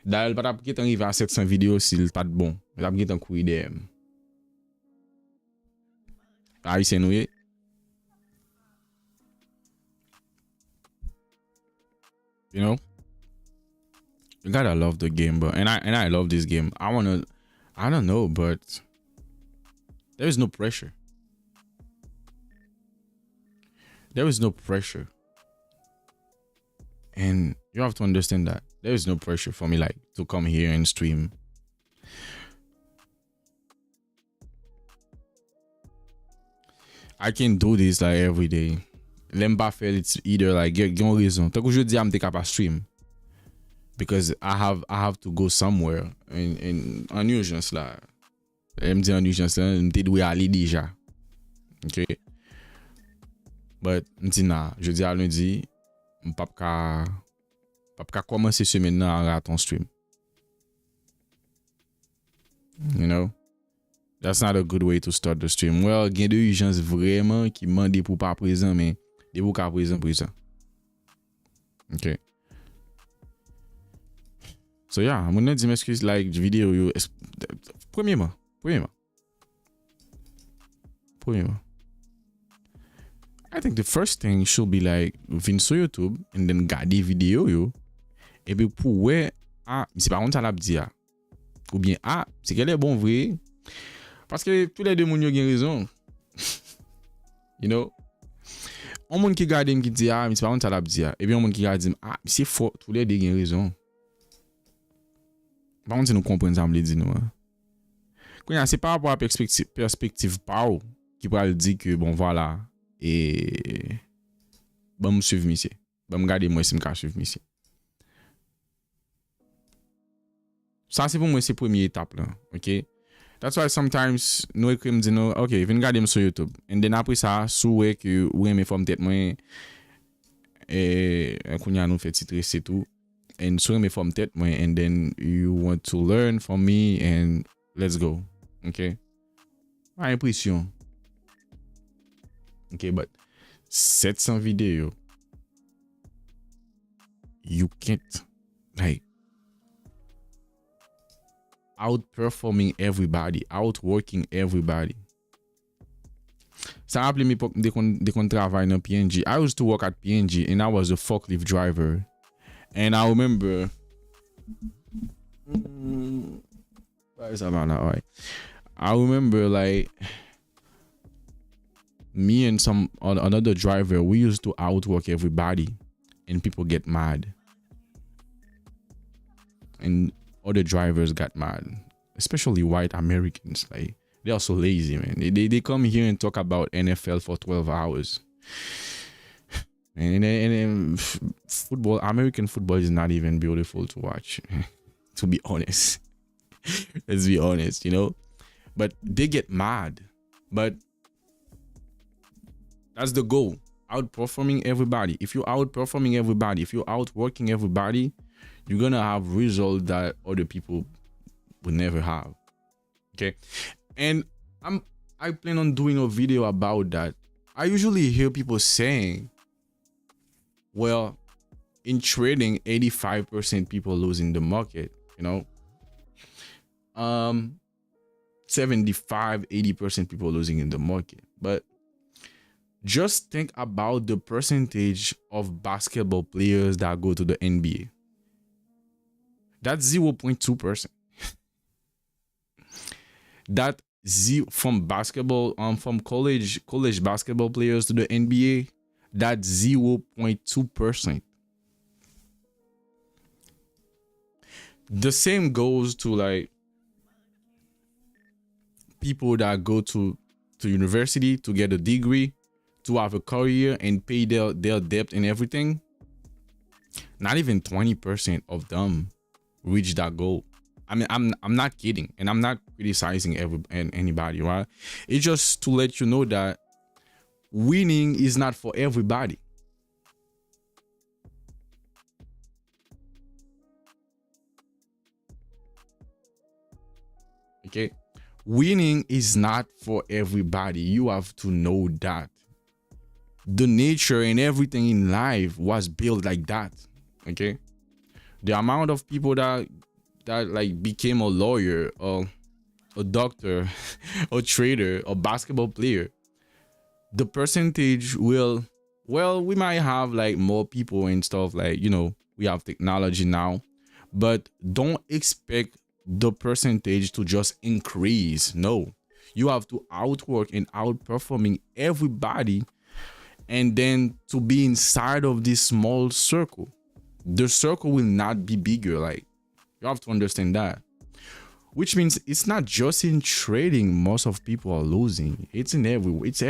D'ailleurs, pas d'appliquer arriver à 700 vidéos s'il pas de bon. D'appliquer un courir derrière. Ah, c'est nous. You know? You gotta love the game, bro. And I love this game. I don't know, but there is no pressure. There is no pressure. And you have to understand that there is no pressure for me like to come here and stream. I can do this like every day. L'emba fait it's either like get raison. Tant que je dis I'm capable stream because I have to go somewhere and en urgence là. Me dit en urgence là, me doit aller déjà. OK. But me dit na, je dis à lundi, pas commencer semaine là à rater ton stream. You know? That's not a good way to start the stream. Well, il y a des urgences vraiment qui demandent pour pas présent, mais des pour pas présent. OK. So yeah, I'm gonna m'excuse like vidéo yo. Premièrement. I think the first thing should be like vin sur YouTube and then garder vidéo yo. Et puis pour ouais, c'est pas on ça l'a dit ou bien c'est qu'elle est bon vrai. Parce que tous les deux moun yo gen raison. You know? On moun qui garde qui dit c'est pas on ça l'a dit et puis on moun qui garde c'est faux, tous les deux gen raison. Par contre, nous comprenons ça, me dit nous. C'est par rapport à la perspective Pau qui pourrait dire que bon voilà et bon me suivre monsieur. Bon me garder moi si me suivre monsieur. Ça c'est pour moi c'est première étape là, OK? That's why sometimes nous écrivons dit nous OK, viens regarder sur YouTube and then après ça sous que ou aimer forme tête moi et kounya nous fait titre c'est tout. And so me from that way, and then you want to learn from me, and let's go. Okay. Pas impression. Okay, but 700 vidéos. You can't like outperforming everybody, outworking everybody. Ça rappelle me dès qu'on travaille dans PNG. I used to work at PNG and I was a forklift driver. And I remember I remember like me and another driver, we used to outwork everybody and people get mad. And other drivers got mad, especially white Americans. Like they are so lazy, man. They come here and talk about NFL for 12 hours. And football, American football is not even beautiful to watch, to be honest. Let's be honest, you know. But they get mad. But that's the goal. Outperforming everybody. If you're outperforming everybody, if you're outworking everybody, you're gonna have results that other people would never have. Okay. And I plan on doing a video about that. I usually hear people saying, well, in trading, 85% people lose in the market, you know. 75-80% people losing in the market. But just think about the percentage of basketball players that go to the NBA. That's 0.2%. That from basketball, from college basketball players to the NBA, that's 0.2%. The same goes to like people that go to to university to get a degree, to have a career and pay their debt and everything. Not even 20% of them reach that goal. I mean, I'm not kidding, and I'm not criticizing anybody, right? It's just to let you know that winning is not for everybody. Okay, winning is not for everybody. You have to know that. The nature and everything in life was built like that. Okay, the amount of people that like became a lawyer or a doctor, a trader, a basketball player, the percentage will, well, we might have like more people and stuff, like, you know, we have technology now, but don't expect the percentage to just increase. No, you have to outwork and outperforming everybody, and then to be inside of this small circle. The circle will not be bigger. Like, you have to understand that. Which means it's not just in trading most of people are losing. It's everywhere. It's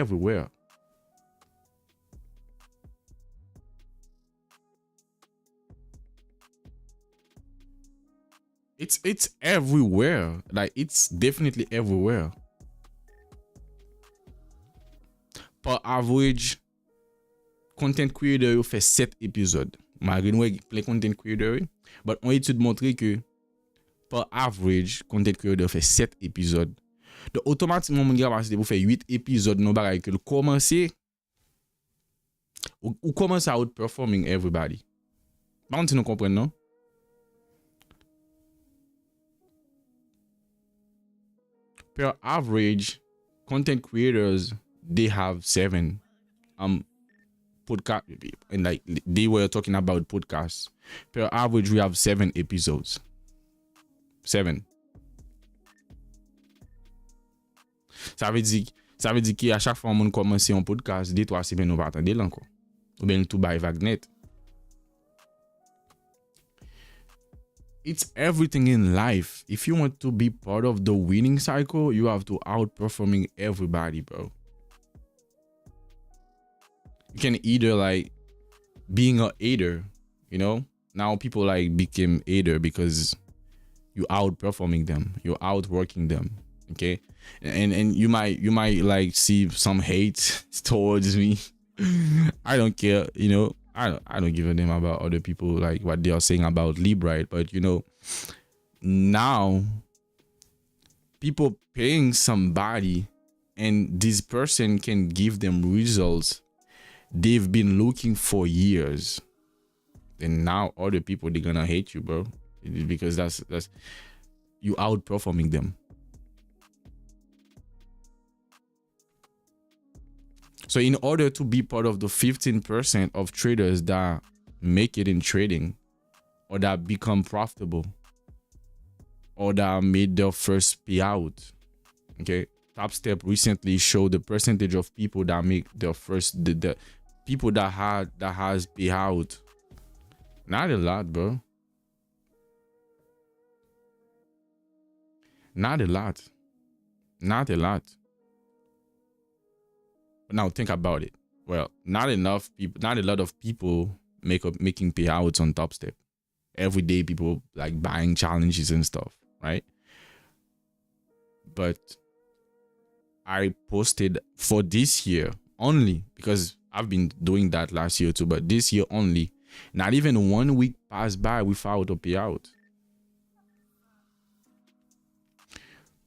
everywhere. Like, it's definitely everywhere. Per average, content creator yo fait 7 épisodes. Malgré nous plein content creator, but on étude montré que per average, content creator fait 7 épisodes. Donc automatiquement mon capacité pour faire 8 épisodes non bagay que commencer ou commence à outperforming everybody. Par contre, nous comprenons, non? Per average, content creators, they have 7 podcast, and like they were talking about podcasts. Per average, we have 7 episodes. 7. Ça veut dire qu'à chaque fois on commence un podcast, des 3 semaines on va attendre encore. Ou bien tout by Wagnet. It's everything in life. If you want to be part of the winning cycle, you have to outperforming everybody, bro. You can either like being a hater, you know. Now people like became hater because you outperforming them, you're outworking them. Okay, and you might like see some hate towards me. I don't care, you know. I don't give a damn about other people, like what they are saying about Libra, but you know, now people paying somebody and this person can give them results they've been looking for years, and now other people, they're gonna hate you, bro, because that's you outperforming them. So in order to be part of the 15% of traders that make it in trading, or that become profitable, or that made their first payout, okay, Top Step recently showed the percentage of people that make their first, the people that has payout. Not a lot, bro. Not a lot. Not a lot. Now think about it. Well, not a lot of people making payouts on Top Step. Every day people like buying challenges and stuff, right? But I posted for this year only, because I've been doing that last year too, but this year only, not even 1 week passed by without a payout.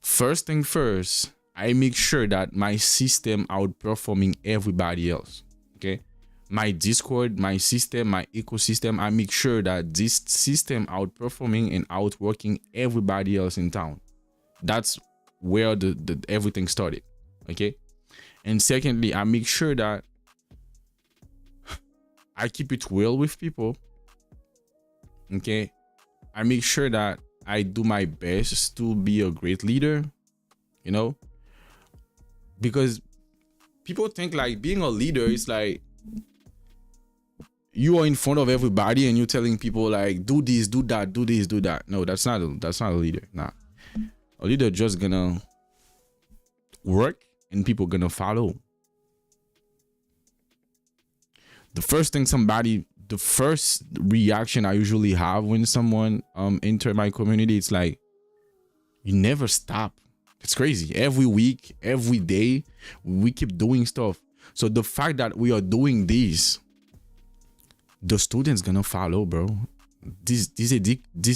First thing first, I make sure that my system outperforming everybody else. Okay, my Discord, my system, my ecosystem, I make sure that this system outperforming and outworking everybody else in town. That's where the everything started. Okay, and secondly, I make sure that I keep it real with people. Okay, I make sure that I do my best to be a great leader, you know. Because people think like being a leader is like you are in front of everybody and you're telling people like do this, do that, do this, do that. No, that's not a leader. Nah, a leader just gonna work and people gonna follow. The first reaction I usually have when someone enter my community, it's like, you never stop. It's crazy. Every week, every day, we keep doing stuff. So the fact that we are doing this, the students gonna follow, bro. These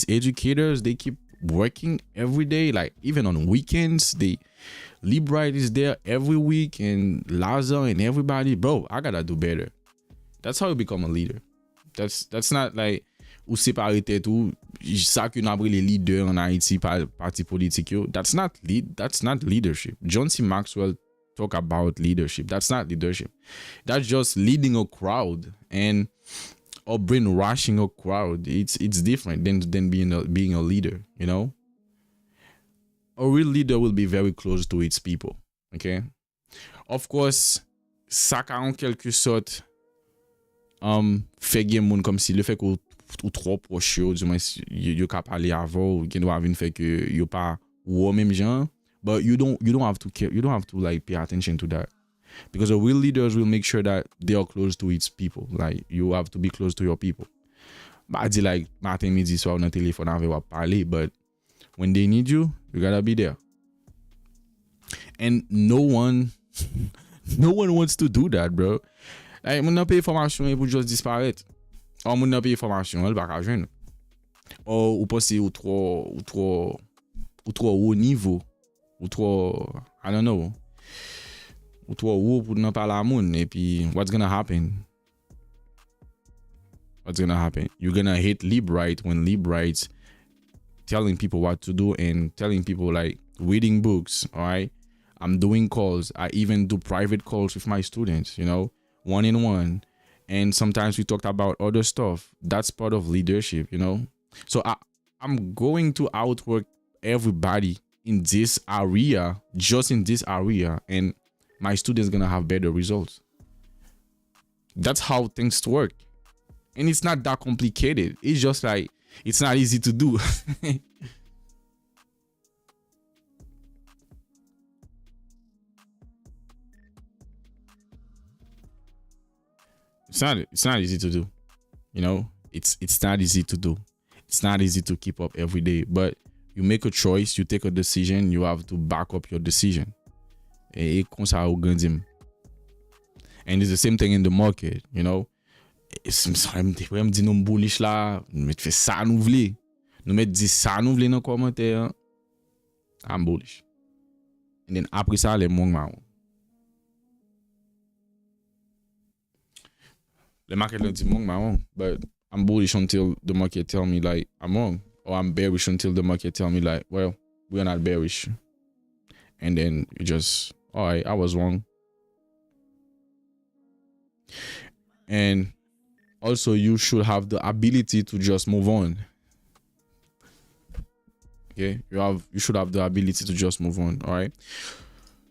educators, they keep working every day, like even on weekends. Libright is there every week, and Laza and everybody, bro. I gotta do better. That's how you become a leader. That's not like ou séparer tête ou ça que nous avons les leaders en Haïti par parti politique. That's not leadership. John C. Maxwell talk about leadership. That's not leadership. That's just leading a crowd or brainwashing a crowd. It's different than being a leader, you know? A real leader will be very close to its people. Okay? Of course, ça en quelque sorte fait gen moun comme si le fait que ou trop proche du moins you ka parler avant ou gen doit venir fait que you pas ou même gens, but you don't have to care, you don't have to like pay attention to that, because the real leaders will make sure that they are close to its people. Like you have to be close to your people. But I like matin midi soir on téléphone avec ou parler, but when they need you, you gotta be there. And no one wants to do that, bro. Like, moun nan paye formation pour juste disparaître. Ou moun nan paye formation, elle va ka joindre. Ou penser ou trop haut niveau, ou trop, I don't know, ou trop haut pour nan parler à moun. Et puis, what's gonna happen? You're gonna hate Libright when Libright's telling people what to do and telling people like reading books, all right? I'm doing calls. I even do private calls with my students, you know, one-on-one. And sometimes we talked about other stuff. That's part of leadership, you know? So I'm going to outwork everybody in this area, just in this area, and my students gonna have better results. That's how things work. And it's not that complicated. It's just like, it's not easy to do. It's not easy to do. You know, it's not easy to do. It's not easy to keep up every day, but you make a choice, you take a decision, you have to back up your decision. And it's the same thing in the market, you know. I'm dit nous bullish là, nous fait ça nous vle. Nous met dit ça nous vle dans commentaire. I'm bullish. And then après ça les monde marron. The market looks wrong, but I'm bullish until the market tell me like I'm wrong, or I'm bearish until the market tell me like, well, we're not bearish, and then you just, all right, I was wrong. And also, you should have the ability to just move on. Okay, you should have the ability to just move on. All right.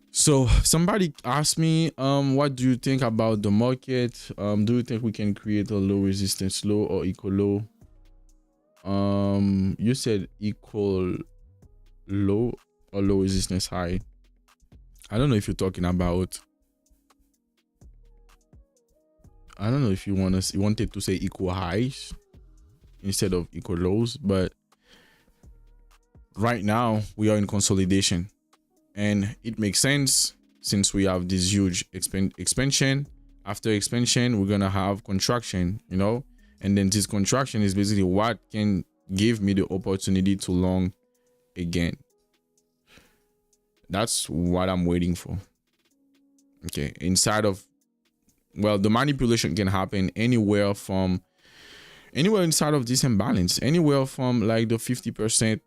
So somebody asked me, what do you think about the market? Do you think we can create a low resistance low or equal low? You said equal low or low resistance high. I don't know if you're talking about, I don't know if you wanted to say equal highs instead of equal lows, but right now we are in consolidation. And it makes sense since we have this huge expansion. After expansion, we're going to have contraction, you know? And then this contraction is basically what can give me the opportunity to long again. That's what I'm waiting for. Okay. Well, the manipulation can happen anywhere inside of this imbalance, anywhere from like the 50%,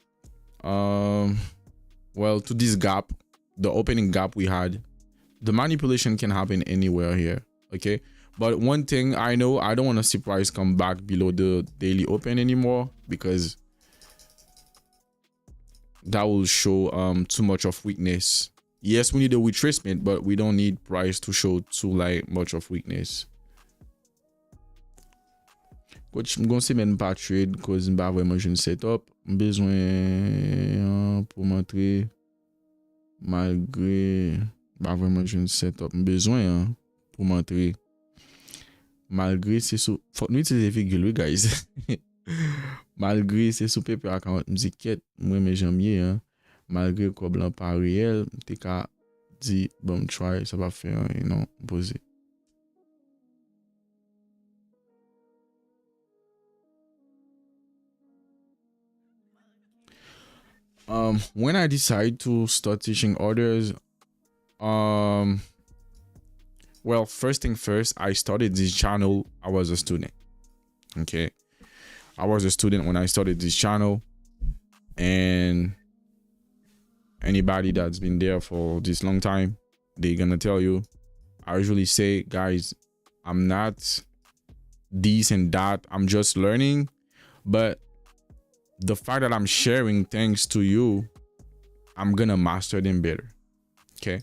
well, to this gap, the opening gap we had. The manipulation can happen anywhere here, okay? But one thing I know, I don't want to see price come back below the daily open anymore, because that will show too much of weakness. Yes, we need a retracement, but we don't need price to show too like much of weakness. Coach, I'm going to say même pas trade because je n'ai pas vraiment une setup. Besoin pour montrer malgré Pas vraiment je setup besoin hein, pour m'entrer. Malgré c'est sous faut nous utiliser virgule oui, guys. Malgré c'est sous paper account musiquette moi mais j'aime bien hein. Malgré quoi blanc pas réel, t'es qu'à dire bon try ça va faire non poser. When I decide to start teaching others, well, first thing first, I started this channel. I was a student. Okay. I was a student when I started this channel, and anybody that's been there for this long time, they're gonna tell you. I usually say, guys, I'm not this and that. I'm just learning, but the fact that I'm sharing things to you, I'm gonna master them better. Okay.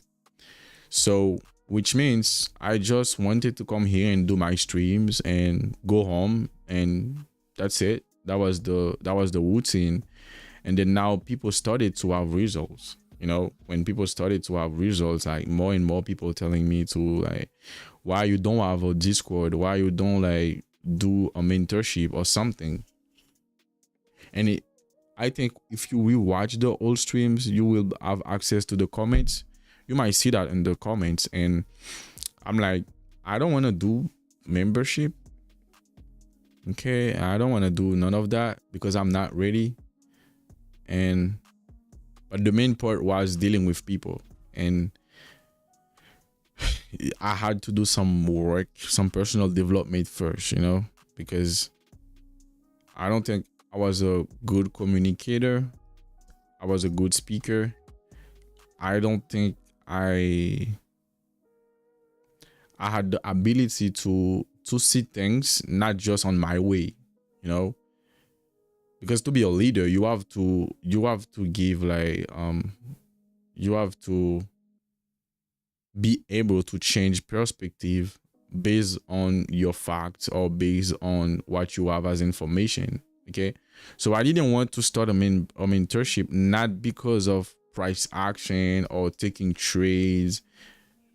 So, which means I just wanted to come here and do my streams and go home, and that's it. That was the routine. And then now people started to have results. You know, when people started to have results, like more and more people telling me to like, why you don't have a Discord, why you don't like do a mentorship or something. And I think if you rewatch the old streams, you will have access to the comments. You might see that in the comments, and I'm like, I don't want to do membership. Okay, I don't want to do none of that because I'm not ready. But the main part was dealing with people, and I had to do some work, some personal development first, you know, because I don't think I was a good communicator. I was a good speaker. I don't think I had the ability to see things not just on my way, you know, because to be a leader, you have to give like you have to be able to change perspective based on your facts or based on what you have as information. Okay, so I didn't want to start a mentorship, not because of price action or taking trades,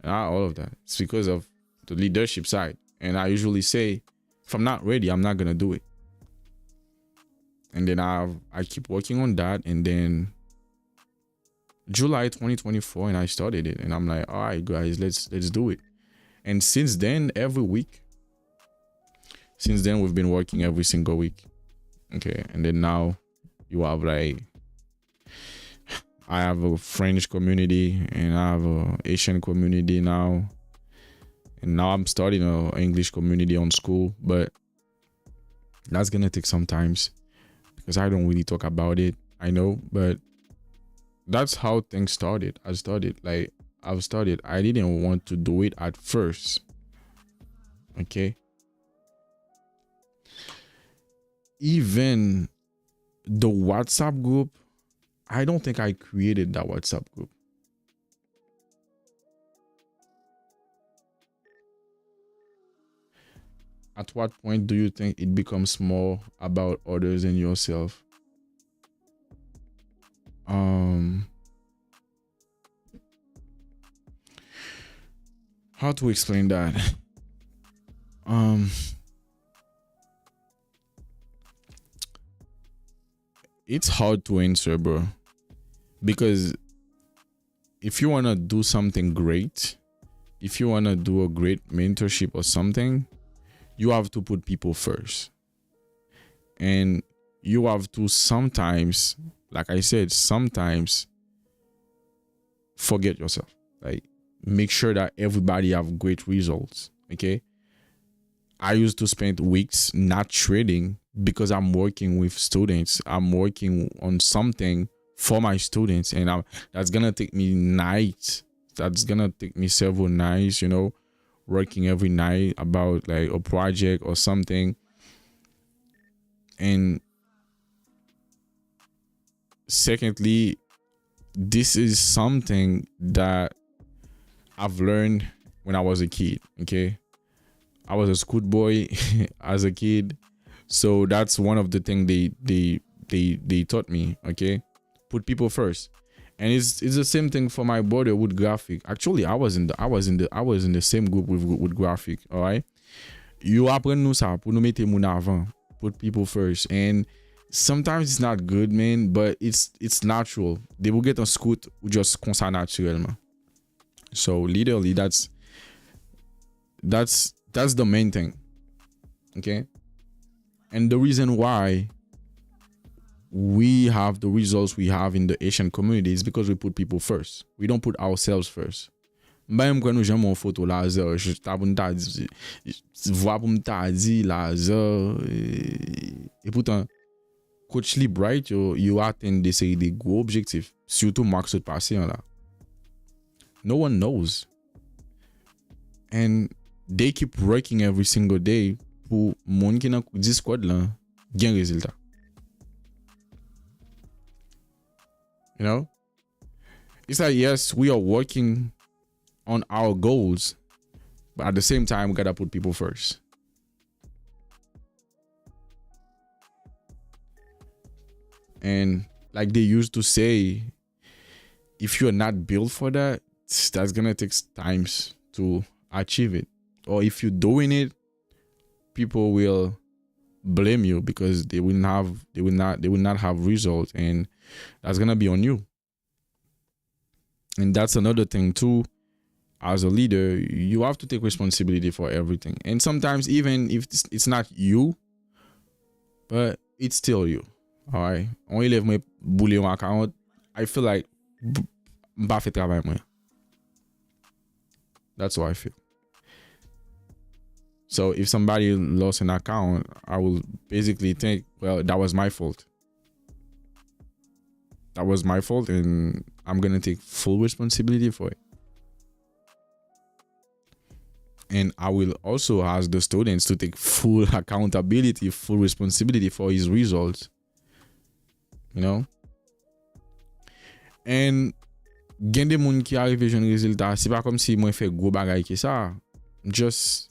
not all of that. It's because of the leadership side. And I usually say, if I'm not ready, I'm not gonna do it. And then I keep working on that, and then July 2024, and I started it, and I'm like, all right, guys, let's do it. And since then, every week, we've been working every single week. Okay, and then now you have like, I have a French community and I have a Asian community now, and now I'm starting an English community on school, but that's gonna take some time because I don't really talk about it. I know, but that's how things started. I didn't want to do it at first. Okay. Even the WhatsApp group, I don't think I created that WhatsApp group. At what point do you think it becomes more about others than yourself? How to explain that? It's hard to answer, bro, because if you want to do something great, if you want to do a great mentorship or something, you have to put people first, and you have to sometimes, like I said, sometimes forget yourself. Like, make sure that everybody have great results. Okay, I used to spend weeks not trading because I'm working with students. I'm working on something for my students, and that's gonna take me nights. That's gonna take me several nights, you know, working every night about like a project or something. And secondly, this is something that I've learned when I was a kid. Okay, I was a schoolboy as a kid, so that's one of the things they taught me. Okay, put people first. And it's the same thing for my brother with graphic. Actually, I was in the same group with graphic. All right. You apprend nous ça pour nous mettre moun avant, put people first. And sometimes it's not good, man, but it's natural. They will get on scoot just comme ça naturellement. So literally that's the main thing. Okay? And the reason why we have the results we have in the Asian community is because we put people first. We don't put ourselves first. Même quand nous j'aime mon photo laser, je t'abonne vois pour m'ta dit laser et pourtant coach Lee Bright you atteint des séries de gros objectifs, surtout Mark Sot passé là. No one knows. And they keep working every single day pour moun qui nan Discord là gain résultat. You know? It's like, yes, we are working on our goals, but at the same time, we gotta put people first. And like they used to say, if you're not built for that, that's gonna take time to achieve it. Or if you're doing it, people will blame you because they will not have results, and that's gonna be on you. And that's another thing too. As a leader, you have to take responsibility for everything. And sometimes even if it's not you, but it's still you. All right. On élève moi boule en account, I feel like m'pa fait travail moi. That's how I feel. So if somebody lost an account, I will basically think, well, that was my fault. That was my fault, and I'm gonna take full responsibility for it. And I will also ask the students to take full accountability, full responsibility for his results. You know? And gen de moun ki arrive joun résultat, c'est pas comme si moi fait gros bagay ki ça. Just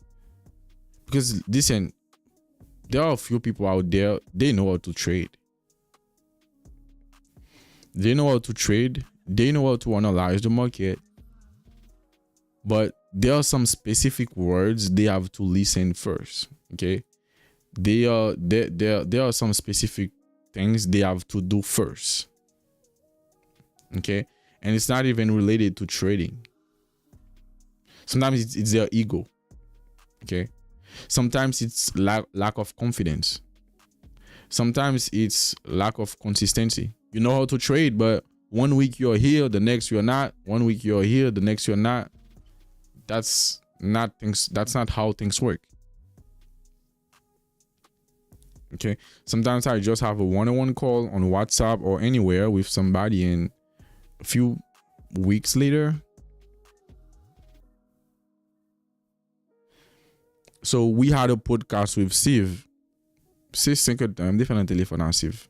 because listen, there are a few people out there, they know how to trade. They know how to trade, they know how to analyze the market. But there are some specific words they have to listen first. Okay, there are some specific things they have to do first. Okay, and it's not even related to trading. Sometimes it's their ego. Okay, sometimes it's lack of confidence. Sometimes it's lack of consistency. You know how to trade, but 1 week you're here, the next you're not. 1 week you're here, the next you're not. That's not how things work. Okay. Sometimes I just have a one-on-one call on WhatsApp or anywhere with somebody, and a few weeks later. So we had a podcast with Steve. C'est 5 temps, different téléphone à Steve.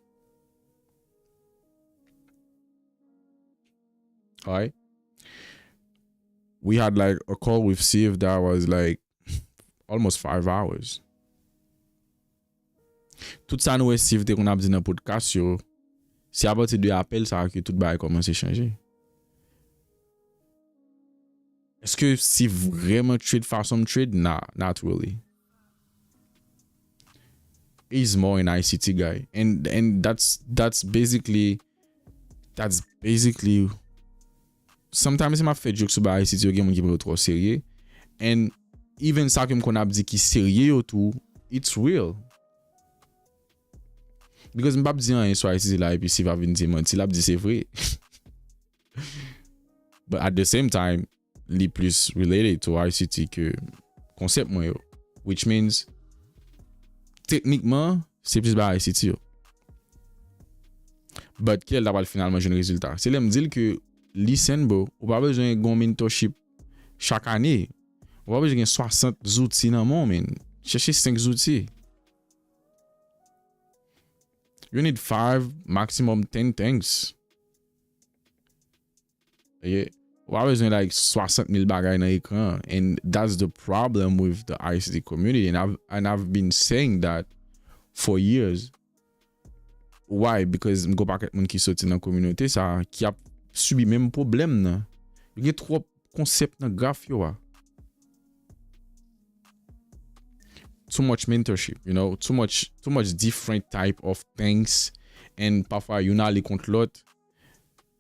All right. We had like a call with Steve that was like almost 5 hours. Tout ça nous Steve te qu'on a dit dans podcast yo, c'est à partir de appel ça que tout va commencer à changer. Est-ce que si vraiment trade façon trade? Nah, not really. He's more an ICT guy, and that's basically sometimes il m'a fait joke sur ICT yo gen moun ki prend trop sérieux, and even ça que m'kon a dit ki sérieux tout, it's real. Because m'pa dit rien sur ICT là et puis si va venir dire menti, la dit c'est vrai. But at the same time, li plus related to ICT que concept moi yo, which means techniquement c'est plus ba ICT yo. But quel là va finalement jeune résultat. C'est là me dire que listen bro, ou pas besoin de mentorship chaque année. Ou pas besoin de 60 outils dans mon man. Cherchez 5 outils. You need 5, maximum 10 things. Yeah. Ou pas besoin like 60,000 bagay dans l'écran. And that's the problem with the ICT community. And I've been saying that for years. Why? Because go back at moun ki sorti dans communauté ça qui a subi même problème nan. Il y a trop concept dans graph yo a. Too much mentorship, you know, too much different type of things, and parfois you n'allez contre l'autre,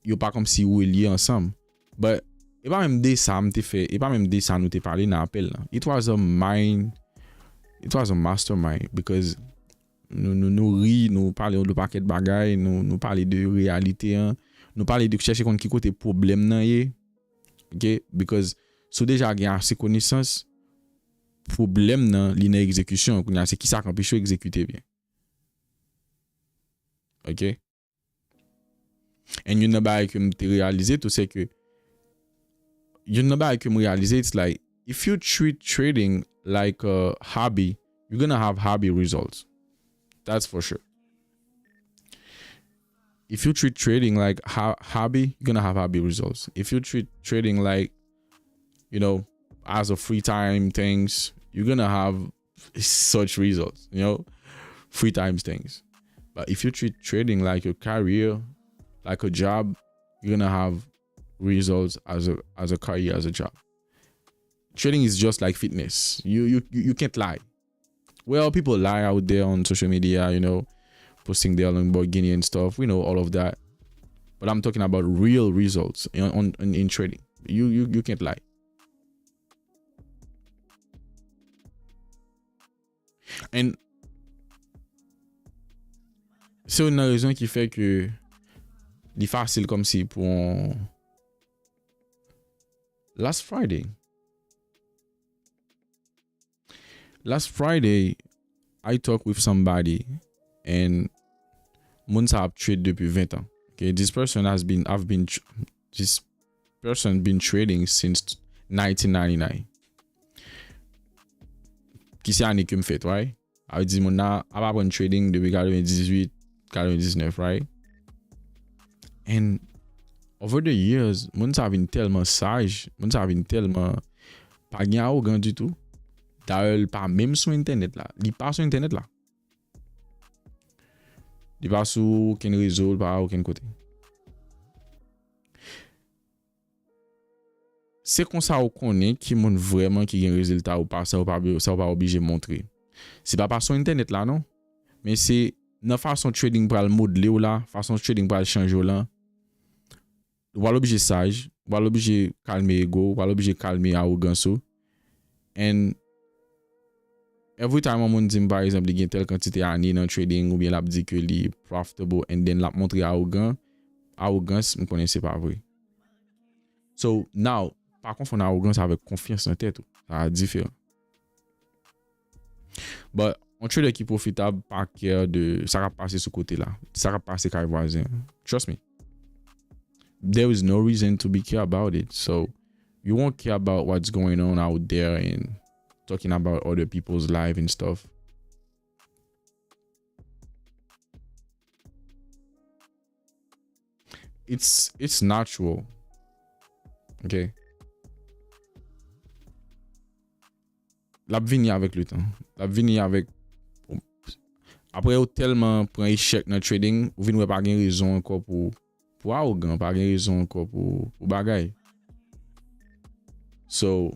yo pas comme si vous liés ensemble. But et pas même des ça m'te fait, et pas même des ça nous t'ai parlé dans appel là. It was a mastermind, because nous ri, nous parler de paquet de bagaille, nous parler de réalité, hein, nous parler de chercher contre qui côté problème nan yé. OK, because so déjà gain assez connaissance, problème nan li nan exécution, c'est qui ça qu'empêche exécuter bien. OK, and you know ba que me réaliser tout c'est que you know ba que me réaliser, it's like if you treat trading like a hobby, you're gonna have hobby results. That's for sure. If you treat trading like hobby, you're gonna have hobby results. If you treat trading like, you know, as a free time things, you're gonna have such results, you know, free time things. But if you treat trading like a career, like a job, you're gonna have results as a career, as a job. Trading is just like fitness. You can't lie. Well, people lie out there on social media, you know, posting their Lamborghini and stuff. We know all of that. But I'm talking about real results in trading. You can't lie. And c'est une raison qui fait que c'est facile comme si pour last Friday, I talked with somebody, and months have traded depuis 20 ans. Okay, this person been trading since 1999. Qui c'est année que me fait, right? I dit mon a pas trading depuis 98, 99, right? And over the years, months have been tellement sage, months have been tellement pas gain arrogant du tout. D'ailleurs, pas même sur internet là, il pas sur internet là. Il pas sur aucun réseau, pas aucun côté. C'est comme ça on connaît qui montre vraiment qui gagne résultat ou pas, ça ou pas obligé de montrer. C'est pas sur internet là non, mais c'est dans façon trading pour le modeler ou là, façon trading pour le changer là. Ou pas obligé sage, ou pas obligé calmer ego, ou pas obligé calmer arrogance. And every time on dit par exemple il gagne telle quantité année dans trading, ou bien l'a dit que li profitable, and then l'a montré arrogance, me connais c'est pas vrai. So now, par contre on a arrogance avec confiance en tête, ça différent. But on trader qui profitable par cœur de ça va passer ce côté là, ça va passer carré voisin. Trust me. There is no reason to be care about it. So you won't care about what's going on out there and talking about other people's life and stuff. It's natural. Okay. La vini avec le temps. La vini avec après ou tellement prend échec dans trading, ou vinn pas gain raison encore pour arrogant, pas gain raison encore pour bagay. So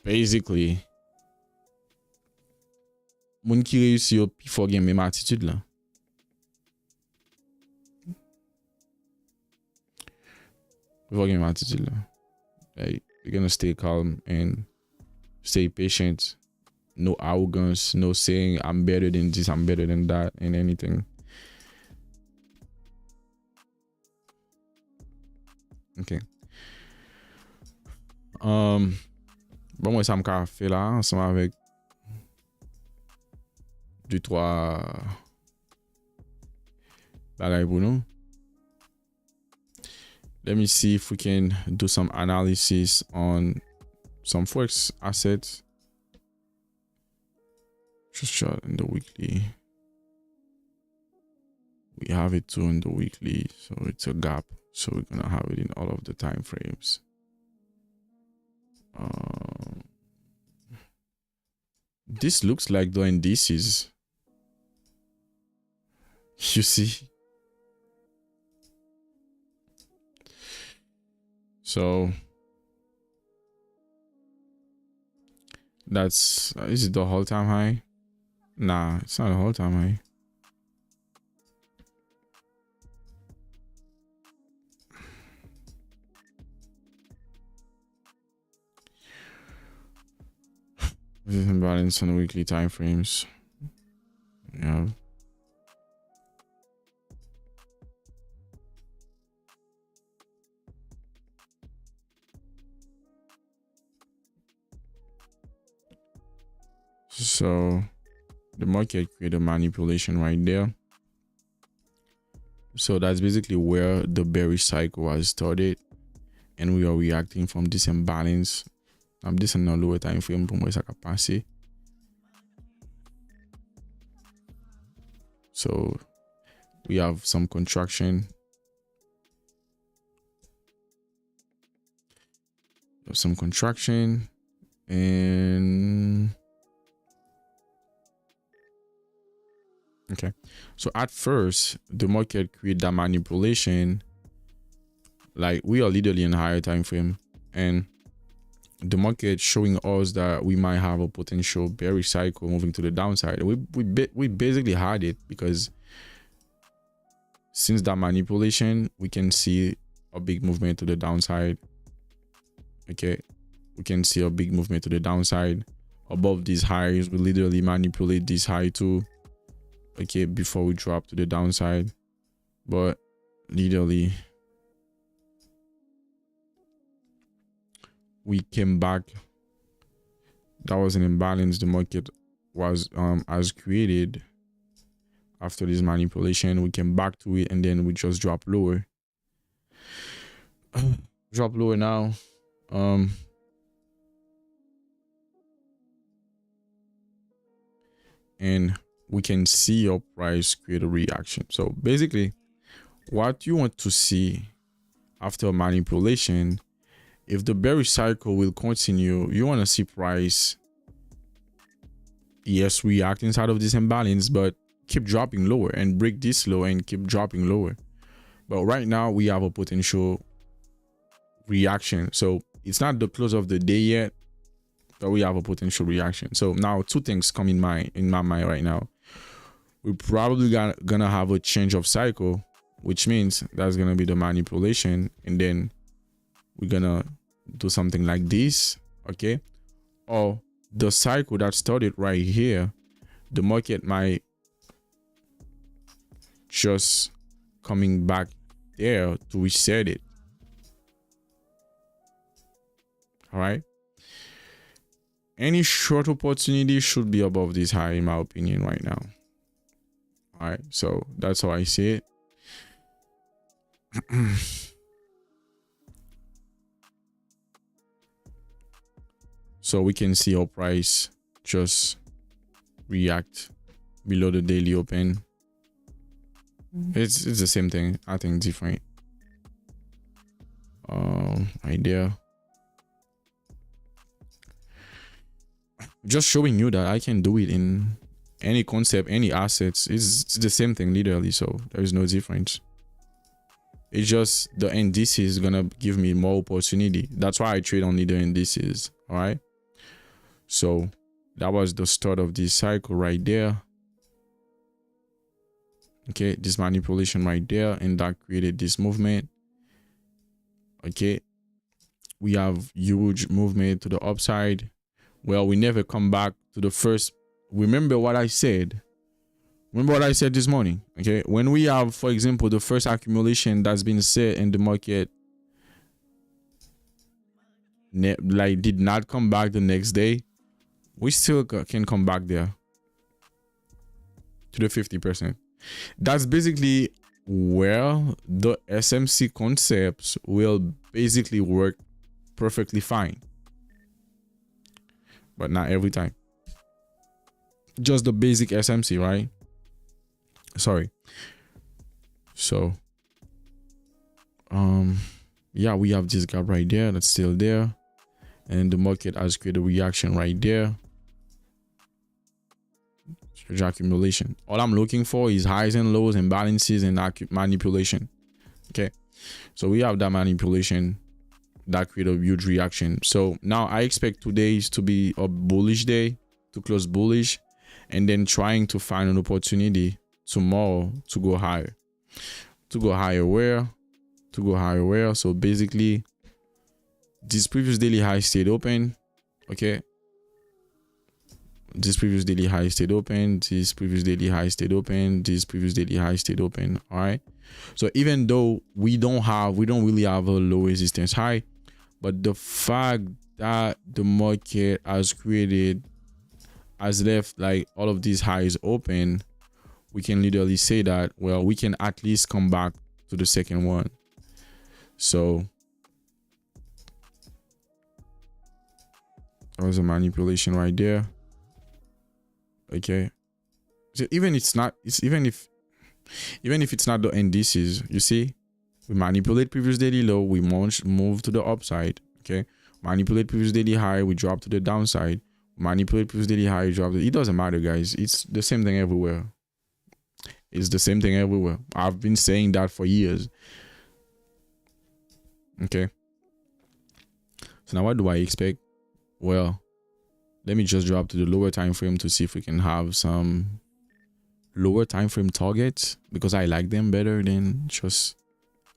basically, moun qui réussit au il faut gain même attitude là. Il faut gain même attitude là. Hey, you're gonna stay calm and stay patient. No arrogance, no saying I'm better than this, I'm better than that, and anything. Okay. Bon, moi, ça m'a fait là, ensemble avec 2-3 bagailles pour nous. Let me see if we can do some analysis on some Forex assets. Just shot in the weekly. We have it too in the weekly, so it's a gap. So we're gonna have it in all of the time frames. This looks like the indices. You see? So that's is it the whole time high? Nah, it's not the whole time high. This is imbalance on the weekly time frames. Yeah. So the market created manipulation right there. So that's basically where the bearish cycle has started, and we are reacting from this imbalance. This is a lower time frame pour moi ça passer. So we have some contraction. And okay, so at first the market create that manipulation, like we are literally in a higher time frame, and the market showing us that we might have a potential bearish cycle moving to the downside. We basically had it, because since that manipulation we can see a big movement to the downside. Okay, we can see a big movement to the downside above these highs. We literally manipulate this high too, okay, before we drop to the downside. But literally we came back. That was an imbalance the market was has created. After this manipulation, we came back to it, and then we just drop lower. Drop lower now. And we can see your price create a reaction. So basically what you want to see after manipulation, if the bearish cycle will continue, you want to see price, yes, react inside of this imbalance, but keep dropping lower and break this low and keep dropping lower. But right now we have a potential reaction. So it's not the close of the day yet, but we have a potential reaction. So now two things come in my mind right now. We're probably gonna have a change of cycle, which means that's gonna be the manipulation, and then we're gonna do something like this, okay? Or the cycle that started right here, the market might just coming back there to reset it. All right, any short opportunity should be above this high in my opinion right now. All right, so that's how I see it. So we can see our price just react below the daily open. It's the same thing, I think different. Right there. Just showing you that I can do it in any concept, any assets. It's the same thing literally, so there is no difference. It's just the indices is gonna give me more opportunity. That's why I trade only the indices. All right, so that was the start of this cycle right there. Okay, this manipulation right there, and that created this movement. Okay, we have huge movement to the upside. Well, we never come back to the first. Remember what I said. Remember what I said this morning. Okay, when we have, for example, the first accumulation that's been set in the market, like did not come back the next day, we still can come back there to the 50%. That's basically where the SMC concepts will basically work perfectly fine, but not every time. Just the basic SMC, right? Sorry. So yeah, we have this gap right there that's still there, and the market has created a reaction right there. Accumulation. All I'm looking for is highs and lows and balances and manipulation. Okay, so we have that manipulation that create a huge reaction. So now I expect today's to be a bullish day, to close bullish, and then trying to find an opportunity tomorrow to go higher. To go higher where? To go higher where? So basically, this previous daily high stayed open. Okay. This previous daily high stayed open. This previous daily high stayed open. This previous daily high stayed open. All right. So even though we don't really have a low resistance high, but the fact that the market has left like all of these highs open, we can literally say that, well, we can at least come back to the second one. So that was a manipulation right there. Okay. So even if it's not the indices, you see, we manipulate previous daily low, we move to the upside. Okay. Manipulate previous daily high, we drop to the downside. Manipulate previous daily high, drop. It doesn't matter, guys. It's the same thing everywhere. It's the same thing everywhere. I've been saying that for years. Okay. So now what do I expect? Well, let me just drop to the lower time frame to see if we can have some lower time frame targets, because I like them better than just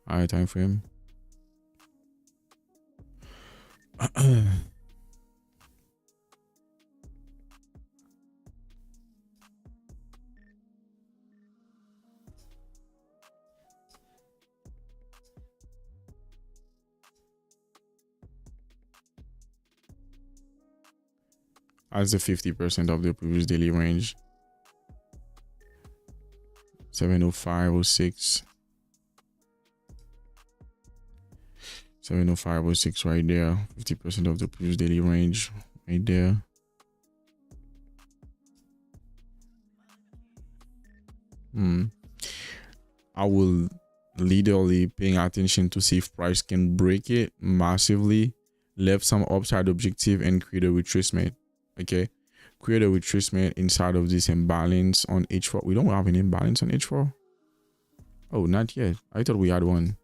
higher time frame. As the 50% of the previous daily range. 705.06. 705.06 right there. 50% of the previous daily range right there. I will literally paying attention to see if price can break it massively, left some upside objective, and create a retracement. Okay, create a retracement inside of this imbalance on H4. We don't have an imbalance on H4. Oh, not yet. I thought we had one.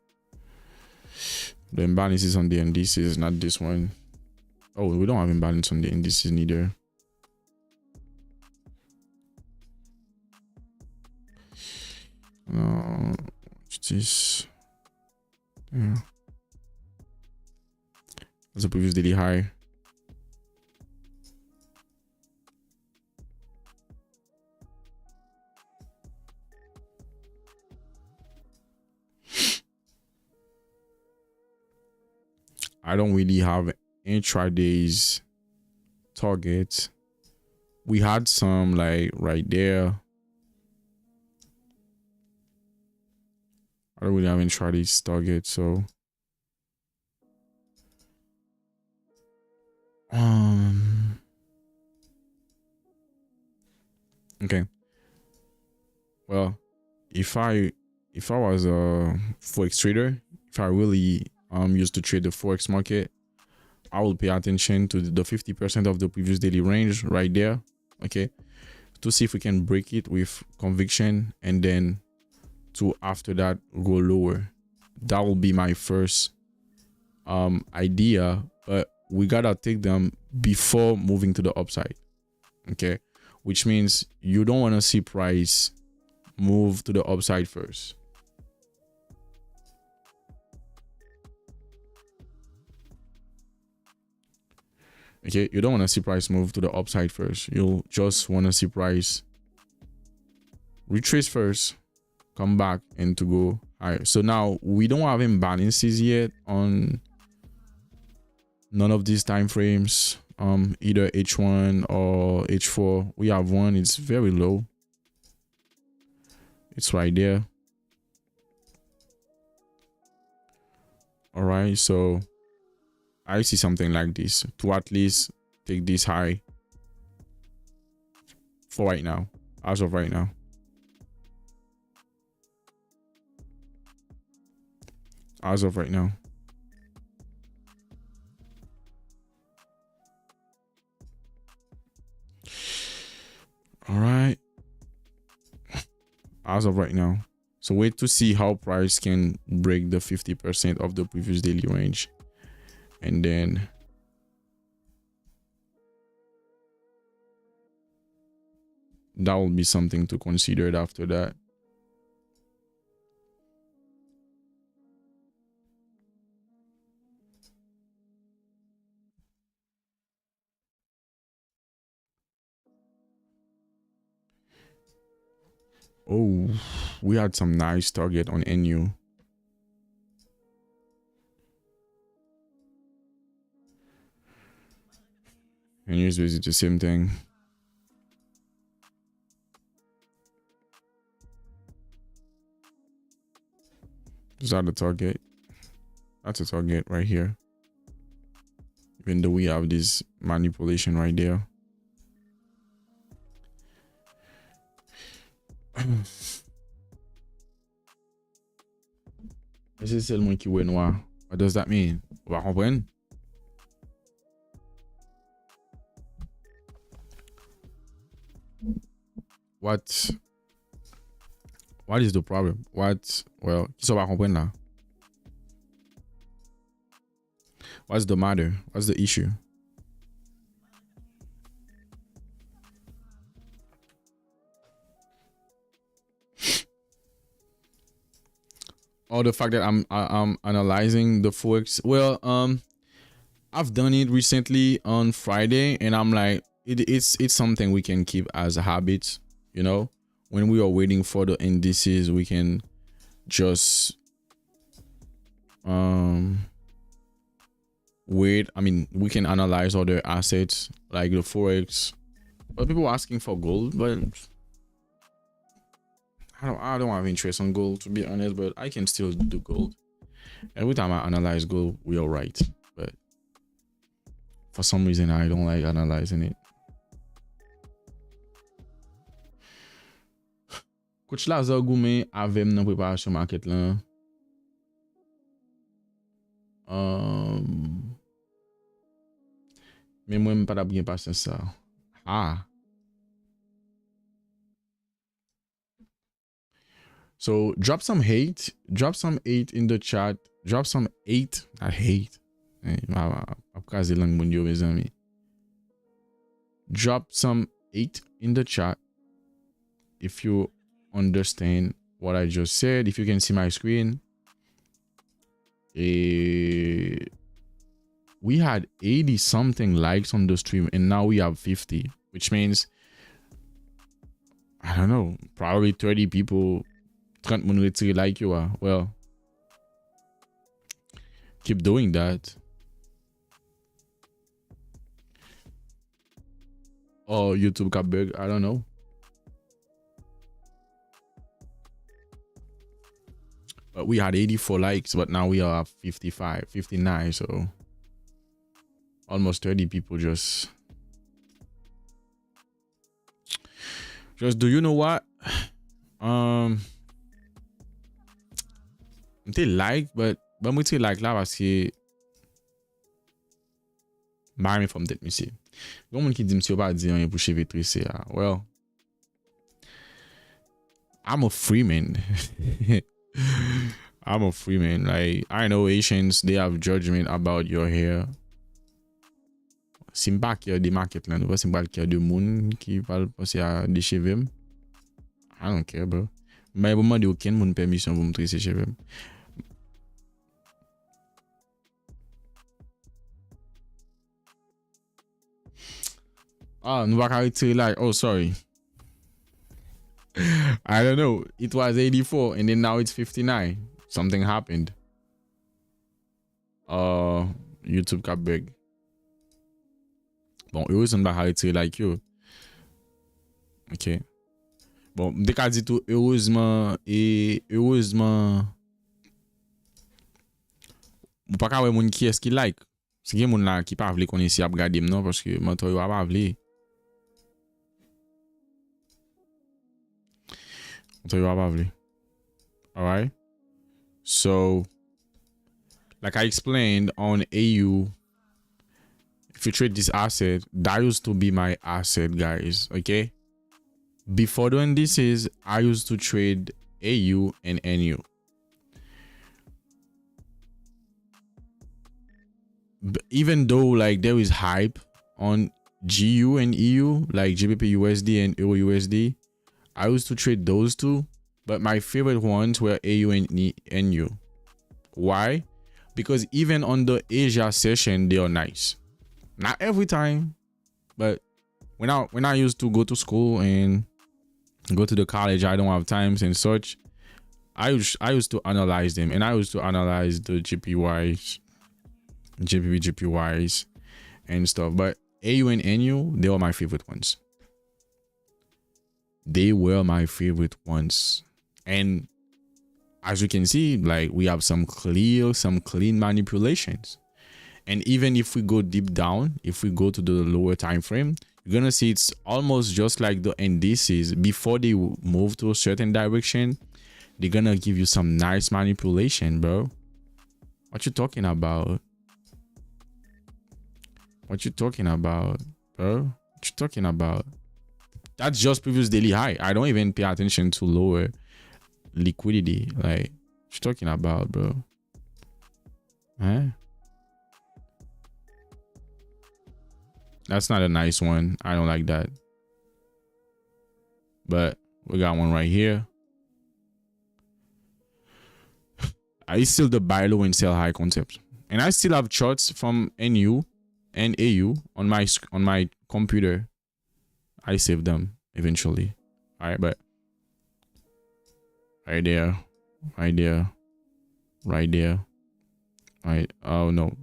The imbalance is on the indices, not this one. Oh, we don't have imbalance on the indices neither. What's this? Yeah. That's a previous daily high. I don't really have intraday's targets. We had some like right there. I don't really have intraday's target, so okay. Well, if I was a Forex trader, if I really used to trade the Forex market, I will pay attention to the 50% of the previous daily range right there, okay, to see if we can break it with conviction, and then to after that go lower. That will be my first idea, but we gotta take them before moving to the upside, okay, which means you don't want to see price move to the upside first. Okay, you don't want to see price move to the upside first. You'll just want to see price retrace first, come back, and to go higher. So now we don't have imbalances yet on none of these time frames, either H1 or H4. We have one, it's very low. It's right there. All right, so I see something like this to at least take this high for right now, as of right now. As of right now. All right. As of right now. So wait to see how price can break the 50% of the previous daily range. and then that will be something to consider after that. Oh, we had some nice target on NU. And here's basically the same thing. Is that the target? That's a target right here. Even though we have this manipulation right there. This is seulement qui est noir. What does that mean? On va comprendre. What is the problem? Well, qui ça va comprendre là? What's the matter? What's the issue? Or the fact that I'm analyzing the Forex. Well, I've done it recently on Friday, and I'm like, it's something we can keep as a habit. You know, when we are waiting for the indices, we can just wait. I mean, we can analyze other assets like the Forex. But people are asking for gold, but I don't have interest on gold, to be honest, but I can still do gold. Every time I analyze gold, we are right. But for some reason, I don't like analyzing it. Coach Lazar Goumen avem nan preparasyon market là. Mais moi m'pa ta bien passer ça. Ah. So drop some hate in the chat. Drop some hate. I hate. Drop some hate in the chat if you understand what I just said. If you can see my screen. We had 80 something likes on the stream and now we have 50, which means I don't know, probably 30 people 30 moun retire like you are. Well, keep doing that. Or YouTube Kabeg, I don't know. But we had 84 likes, but now we are 55, 59, so almost 30 people just do you know what? They like, but moi te like là parce que marre from tête monsieur. Gon moun ki di monsieur pas di rien pour cheve tresse. Well, I'm a free man. I'm a free man. Like, I know Asians, they have judgment about your hair. Simpa ki de market là, nou pas simpa ki de moun qui parle penser à des cheveux. I don't care, bro. Mais bon, de aucun moun permission pour me tresser cheveux. Ah, nous va retirer like, oh sorry. I don't know. It was 84 and then now it's 59. Something happened. YouTube cap big. Bon, heureusement pas retirer like you. OK. Bon, dès qu'a dit tout heureusement ou pas ka wè moun qui est-ce qui like. C'est gen moun là qui pas vle connait si a regarder non parce que mentor yo pas vle. All right. So, like I explained on AU, if you trade this asset, that used to be my asset, guys. Okay. Before doing this I used to trade AU and NU. even though like there is hype on GU and EU, like GBP USD and Euro USD, I used to trade those two, but my favorite ones were AU and NU. Why? Because even on the Asia session, they are nice. Not every time, but when I used to go to school and go to the college, I don't have times and such. I used to analyze them, and I used to analyze the GPYs, GPYs, and stuff. But AU and NU, they were my favorite ones. They were my favorite ones, and as you can see, like we have some clean manipulations. And even if we go deep down, if we go to the lower time frame, you're gonna see it's almost just like the indices. Before they move to a certain direction, they're gonna give you some nice manipulation, bro. What you talking about? What you talking about, bro? What you talking about? That's just previous daily high. I don't even pay attention to lower liquidity. Like, what you talking about, bro? Huh? That's not a nice one. I don't like that. But we got one right here. I still the buy low and sell high concept, and I still have charts from NU and AU on my computer. I saved them eventually. All right, but right there, right there, right there, right. Oh no,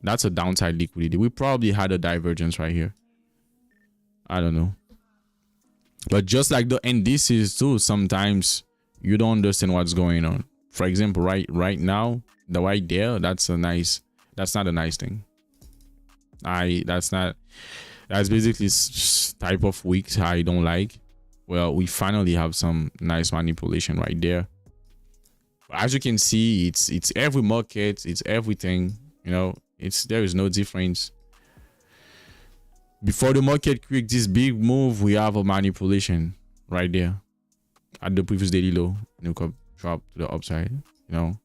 that's a downside liquidity. We probably had a divergence right here. I don't know. But just like the indices too, sometimes you don't understand what's going on. For example, right now, the right there, that's not a nice thing. That's basically type of weeks I don't like. Well, we finally have some nice manipulation right there. But as you can see, it's every market, it's everything, you know. There is no difference. Before the market creates this big move, we have a manipulation right there at the previous daily low. And we could drop to the upside, you know.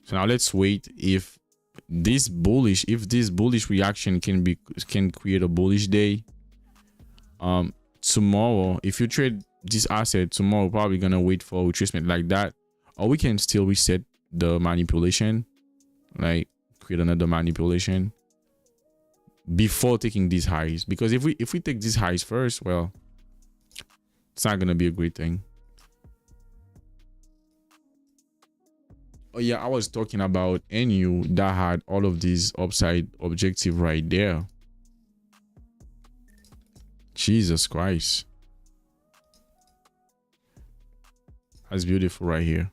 So now let's wait if this bullish reaction can create a bullish day. Tomorrow, if you trade this asset tomorrow, probably gonna wait for retracement like that, or we can still reset the manipulation, like create another manipulation before taking these highs. Because if we take these highs first, well, it's not gonna be a great thing. Oh yeah, I was talking about NU that had all of these upside objective right there. Jesus Christ, that's beautiful right here.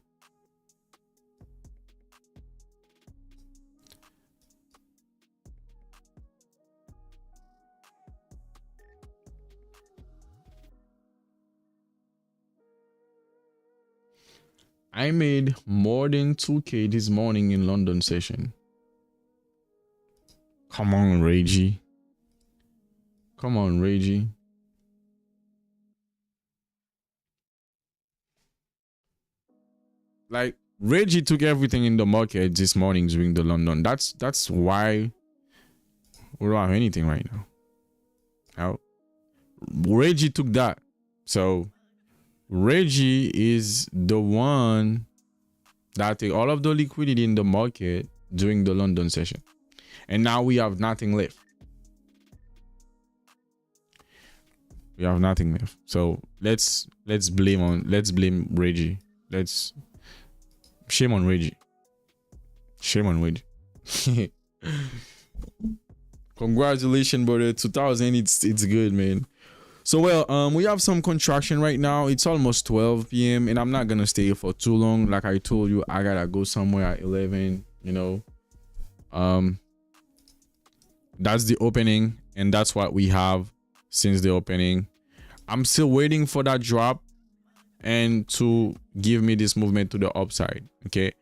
I made more than 2K this morning in London session. Come on, Reggie. Come on, Reggie. Like, Reggie took everything in the market this morning during the London. That's why we don't have anything right now. Now, Reggie took that. So Reggie is the one that take all of the liquidity in the market during the London session. And now we have nothing left. We have nothing left. So let's blame Reggie. Shame on Reggie. Shame on Reggie. Congratulations, brother. 2000, it's good, man. So well, we have some contraction right now. It's almost 12 p.m. and I'm not gonna stay here for too long. Like I told you, I gotta go somewhere at 11, you know. That's the opening, and that's what we have since the opening. I'm still waiting for that drop and to give me this movement to the upside. Okay.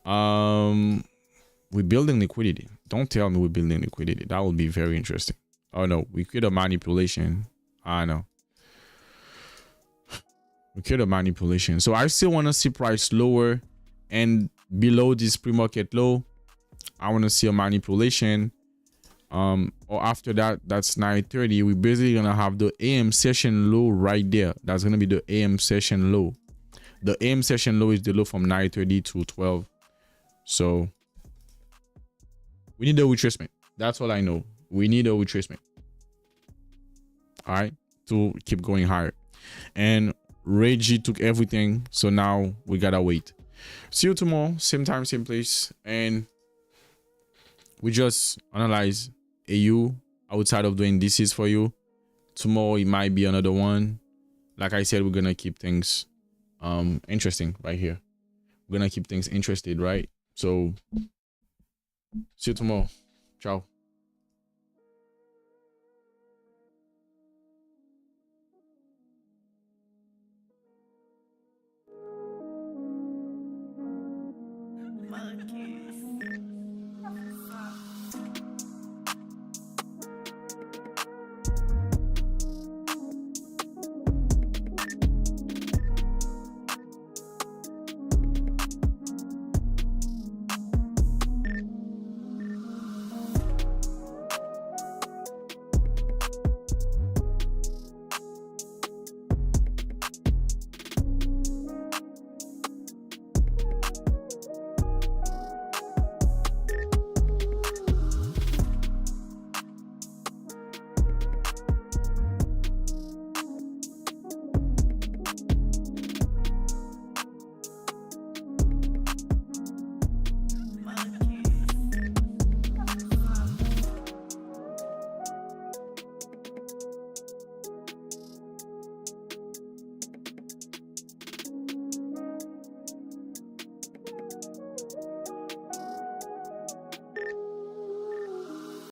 We're building liquidity. Don't tell me we're building liquidity. That would be very interesting. Oh no, we create a manipulation. I know. We create a manipulation. So I still want to see price lower, and below this pre-market low, I want to see a manipulation. Or after that, that's 9:30. We're basically gonna have the AM session low right there. That's gonna be the AM session low. The AM session low is the low from 9:30 to 12. So we need a retracement. That's all I know. We need a retracement. All right, to keep going higher. And Reggie took everything, so now we gotta wait. See you tomorrow, same time, same place, and we just analyze AU outside of doing DCs for you. Tomorrow it might be another one. Like I said, we're gonna keep things interesting right here. We're gonna keep things interested, right? So see you tomorrow. Ciao.